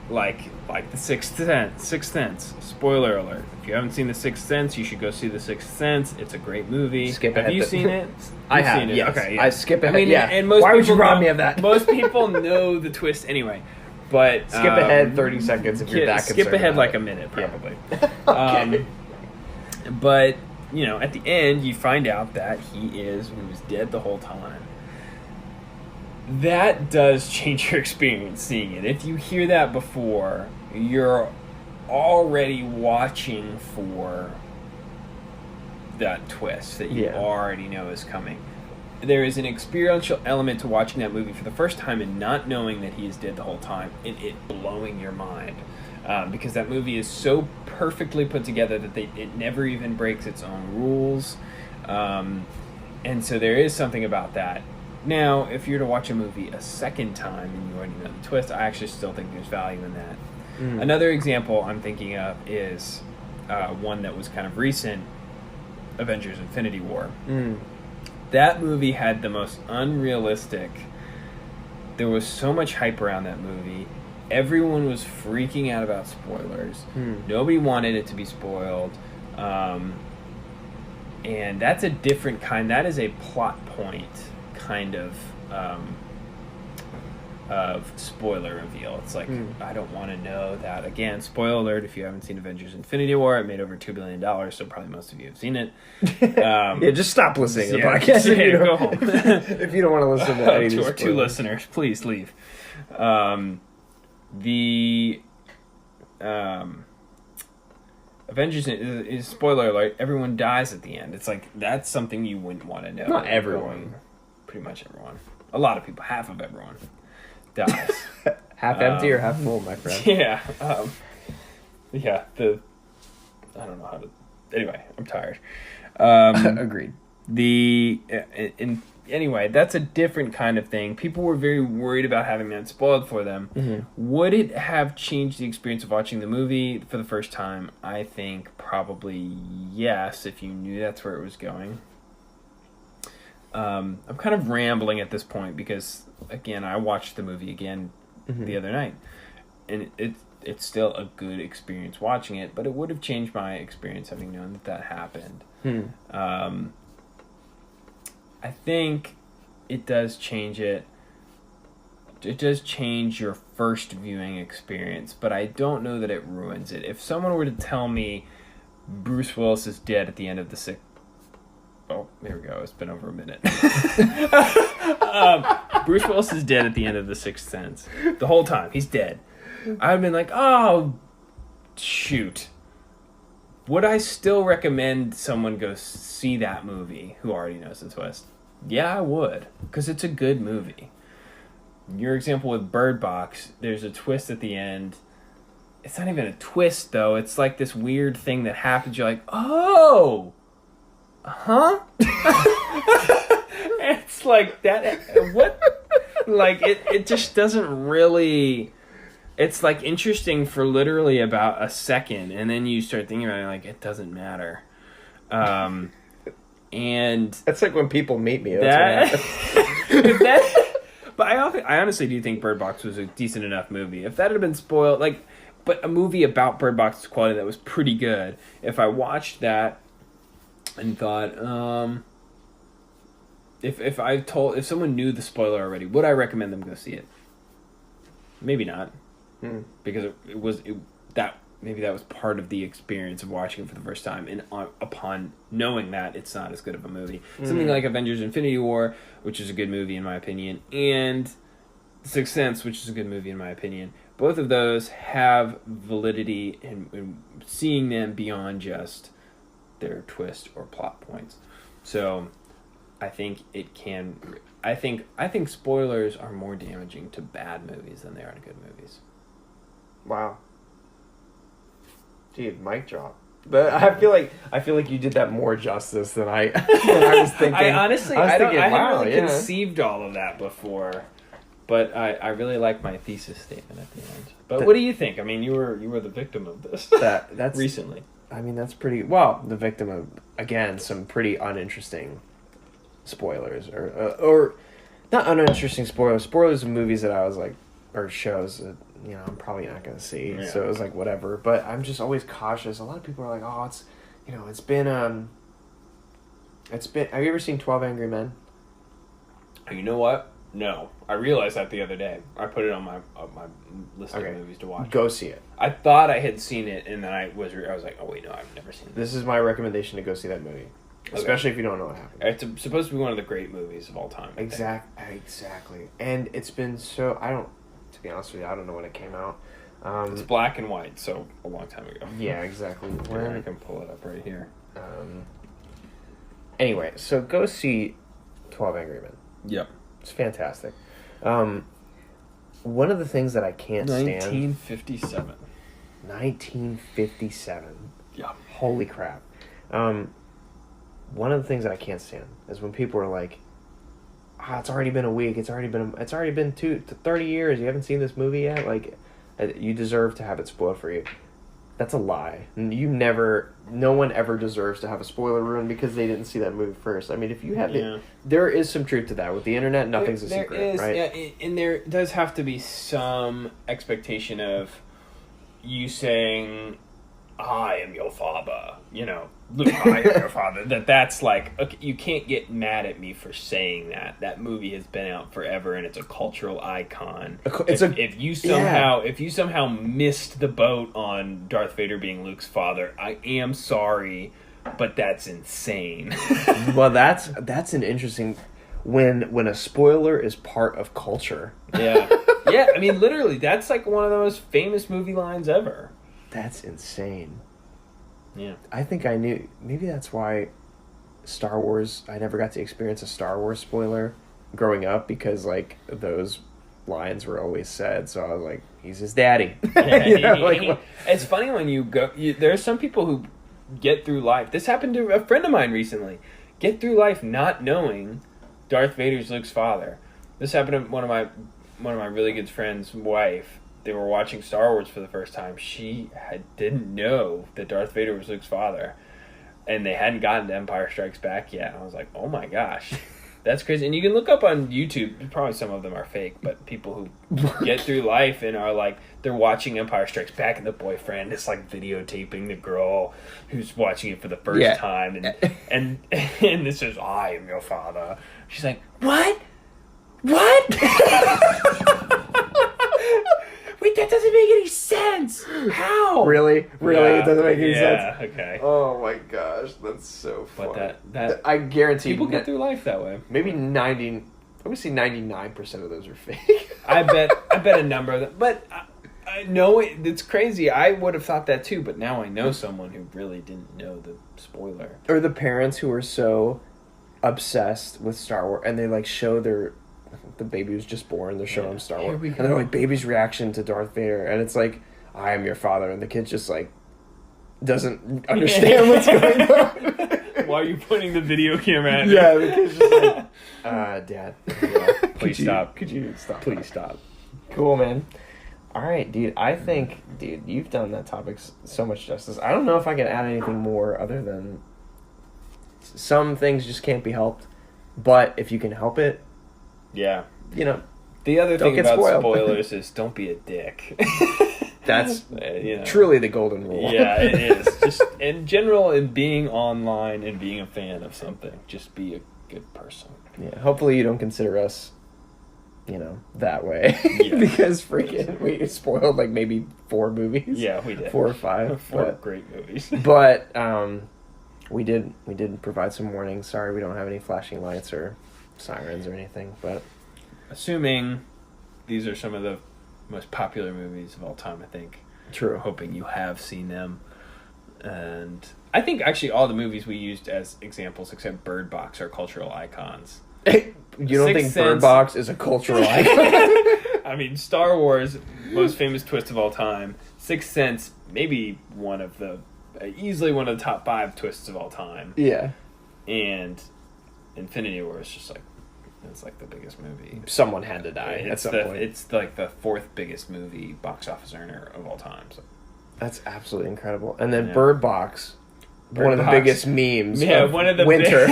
Like The Sixth Sense. Spoiler alert. If you haven't seen The Sixth Sense, you should go see The Sixth Sense. It's a great movie. Skip ahead. Have you seen it? I have. Seen it? Yes. Okay. Yeah. I skip ahead. I mean, yeah. And most Why would you people rob know- me of that? Most people know the twist anyway. But Skip ahead 30 seconds if you're that concerned. Skip ahead about like it. a minute, probably. Okay. But, you know, at the end, you find out that he was dead the whole time. That does change your experience seeing it. If you hear that before, you're already watching for that twist that you already know is coming. There is an experiential element to watching that movie for the first time and not knowing that he is dead the whole time, and it blowing your mind. Because that movie is so perfectly put together that it never even breaks its own rules. And so there is something about that. Now, if you're to watch a movie a second time and you already know the twist, I actually still think there's value in that. Another example I'm thinking of is one that was kind of recent, Avengers Infinity War. That movie had the most unrealistic... There was so much hype around that movie. Everyone was freaking out about spoilers. Nobody wanted it to be spoiled. And that's a different kind... That is a plot point kind of spoiler reveal. It's like, I don't want to know that. Again, spoiler alert, if you haven't seen Avengers Infinity War, it made over $2 billion, so probably most of you have seen it. Yeah, just stop listening to the podcast. Go home. If you don't want to listen to any of these to our two listeners, please leave. The Avengers is, spoiler alert, everyone dies at the end. It's like, that's something you wouldn't want to know. Not everyone. Pretty much everyone. A lot of people, half of everyone dies. Half empty or half full, my friend. Yeah. I don't know how to... Anyway, I'm tired. Agreed. Anyway, that's a different kind of thing. People were very worried about having that spoiled for them. Would it have changed the experience of watching the movie for the first time? I think probably yes, if you knew that's where it was going. I'm kind of rambling at this point because, again, I watched the movie again the other night, and it's still a good experience watching it, but it would have changed my experience having known that happened. I think it does change it. It does change your first viewing experience, but I don't know that it ruins it. If someone were to tell me Bruce Willis is dead at the end of the sixth... Oh, there we go. It's been over a minute. Bruce Willis is dead at the end of The Sixth Sense. The whole time. He's dead. I would have been like, oh, shoot. Would I still recommend someone go see that movie who already knows the twist? Yeah, I would. Because it's a good movie. Your example with Bird Box, there's a twist at the end. It's not even a twist, though. It's like this weird thing that happens. You're like, oh, huh? It's like that. What? Like, it just doesn't really... It's like interesting for literally about a second, and then you start thinking about it, like, it doesn't matter. And that's like when people meet me. That's But I honestly do think Bird Box was a decent enough movie. If that had been spoiled, like, but a movie about Bird Box's quality that was pretty good. If I watched that and thought, if someone knew the spoiler already, would I recommend them go see it? Maybe not, because maybe that was part of the experience of watching it for the first time, and upon knowing that, it's not as good of a movie. Something like Avengers Infinity War, which is a good movie in my opinion, and The Sixth Sense, which is a good movie in my opinion. Both of those have validity in seeing them beyond just their twist or plot points. So I think it can... I think spoilers are more damaging to bad movies than they are to good movies. Wow. Dude, mic drop. But I feel like you did that more justice than I was thinking. I hadn't really conceived all of that before, but I really like my thesis statement at the end. But what do you think? I mean, you were the victim of this. That's recently. I mean, that's pretty well the victim of, again, some pretty uninteresting spoilers or not uninteresting spoilers. Spoilers of movies that I was like, or shows that, you know, I'm probably not going to see. Yeah. So it was like, whatever. But I'm just always cautious. A lot of people are like, oh, it's been, have you ever seen 12 Angry Men? You know what? No. I realized that the other day. I put it on my list of movies to watch. Go see it. I thought I had seen it, and then I was like, oh, wait, no, I've never seen it. This is my recommendation to go see that movie. Okay. Especially if you don't know what happened. It's supposed to be one of the great movies of all time. Exactly. And it's been so... To be honest with you, I don't know when it came out. It's black and white, so a long time ago. Yeah, exactly. I can pull it up right here. Anyway, so go see 12 Angry Men. Yep. It's fantastic. One of the things that I can't stand... 1957. 1957. Yeah. Holy crap. One of the things that I can't stand is when people are like, it's already been a week. It's already been 30 years. You haven't seen this movie yet. Like, you deserve to have it spoiled for you. That's a lie. No one ever deserves to have a spoiler ruined because they didn't see that movie first. I mean, if you have it, there is some truth to that. With the internet, nothing's a secret, right? Yeah, and there does have to be some expectation of you saying, I am your father, you know, Luke, I am your father. That's like, okay, you can't get mad at me for saying that. That movie has been out forever, and it's a cultural icon. If you somehow missed the boat on Darth Vader being Luke's father, I am sorry, but that's insane. Well, that's an interesting... When a spoiler is part of culture. Yeah. Yeah, I mean, literally, that's like one of the most famous movie lines ever. That's insane. Yeah. I think I knew... Maybe that's why Star Wars... I never got to experience a Star Wars spoiler growing up because, like, those lines were always said. So I was like, he's his daddy. Yeah, it's funny when you go... there are some people who get through life... This happened to a friend of mine recently. Get through life not knowing Darth Vader's Luke's father. This happened to one of my really good friend's wife. They were watching Star Wars for the first time. She didn't know that Darth Vader was Luke's father. And they hadn't gotten to Empire Strikes Back yet. And I was like, oh my gosh. That's crazy. And you can look up on YouTube. Probably some of them are fake. But people who get through life and are like, they're watching Empire Strikes Back. And the boyfriend is like videotaping the girl who's watching it for the first time. And this is, I am your father. She's like, what? What? Wait, that doesn't make any sense. How? Really? It doesn't make any sense. Yeah, okay. Oh my gosh, that's so funny. But that I guarantee people get through life that way. maybe 90. I would say 99% of those are fake. I bet a number of them. But I know it's crazy. I would have thought that too, but now I know someone who really didn't know the spoiler. Or the parents who are so obsessed with Star Wars, and they like show the baby who's just born. They're showing him Star Here Wars, we and go. they're like baby's reaction to Darth Vader, and it's like, I am your father, and the kid just like doesn't understand what's going on. Why are you pointing the video camera at me? Yeah, the kid's just like, Dad, Please stop. Could you stop? Please stop. Cool, man. All right, dude. I think, you've done that topic so much justice. I don't know if I can add anything more other than some things just can't be helped. But if you can help it, Yeah. you know, The other Don't thing get about spoiled. spoilers is don't be a dick. that's You know. truly the golden rule. Yeah, it is. Just in general, in being online and being a fan of something, just be a good person. Yeah. Hopefully, you don't consider us, that way. Yeah. Because freaking we spoiled like maybe 4 movies. Yeah, we did. 4 or 5. 4 great movies. But we did provide some warnings. Sorry, we don't have any flashing lights or sirens or anything. But Assuming these are some of the most popular movies of all time, I think. true. Hoping you have seen them. And I think actually all the movies we used as examples, except Bird Box, are cultural icons. You don't Sixth think Bird Sense- Box is a cultural icon? I mean, Star Wars, most famous twist of all time. Sixth Sense, maybe easily one of the top 5 twists of all time. Yeah. And Infinity War is just like, it's like the biggest movie. Someone had to die at some point. It's like the 4th biggest movie box office earner of all time. So. That's absolutely incredible. And then Yeah. Bird Box, one of the Box. biggest memes. Yeah, of one of the winter.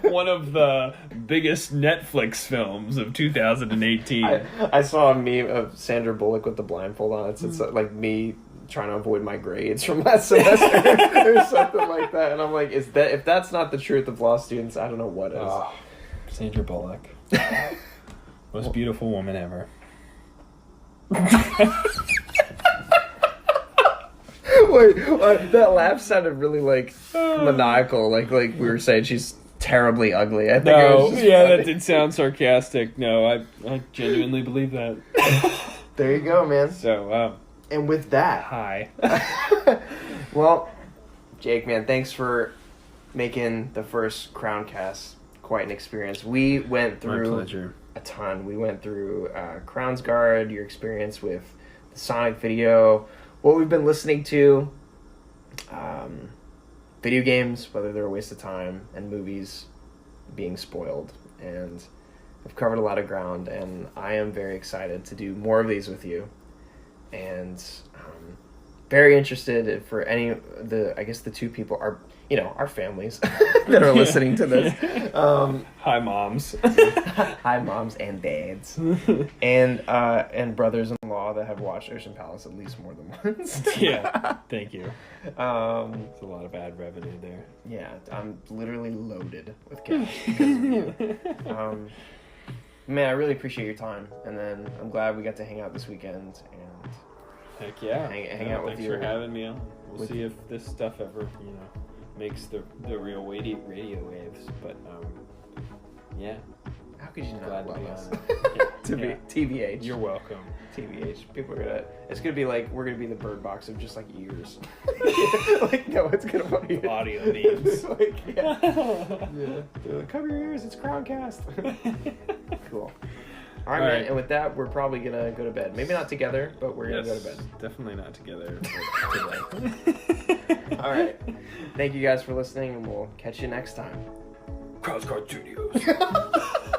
One of the biggest Netflix films of 2018. I saw a meme of Sandra Bullock with the blindfold on. It's like me trying to avoid my grades from last semester or something like that. And I'm like, if that's not the truth of law students, I don't know what is. Oh, Sandra Bullock. Most beautiful woman ever. Wait, that laugh sounded really like maniacal. Like we were saying, she's terribly ugly. I think it was just funny. that did sound sarcastic. No, I genuinely believe that. There you go, man. So, And with that, hi. well, Jake, man, thanks for making the first CrownCast quite an experience. We went My through pleasure. a ton. We went through Crown's Guard, your experience with the Sonic video, what we've been listening to, video games, whether they're a waste of time, and movies being spoiled. And we've covered a lot of ground, and I am very excited to do more of these with you. And very interested for any of the 2 people are, our families that are listening to this. Hi, moms. Hi, moms and dads, and brothers-in-law that have watched Ocean Palace at least more than once. Yeah, thank you. There's There's a lot of ad revenue there. Yeah, I'm literally loaded with cash because of you. Man, I really appreciate your time, and then I'm glad we got to hang out this weekend. And Heck yeah. Hang out with thanks you. for having me on. We'll With- see if this stuff ever, makes the real radio waves. But, yeah. how could you not Glad to love be us? on it. To be Yeah. TBH. You're welcome. TBH. People are it's gonna be like, we're gonna be the Bird Box of just like ears. Like, no, it's gonna be Audio memes. Like, yeah. Yeah. They're like, cover your ears, it's CrownCast. Cool. All right, man. And with that, we're probably gonna go to bed. Maybe not together, but we're gonna go to bed. Definitely not together. All right. Thank you guys for listening, and we'll catch you next time. CrownCast Studios.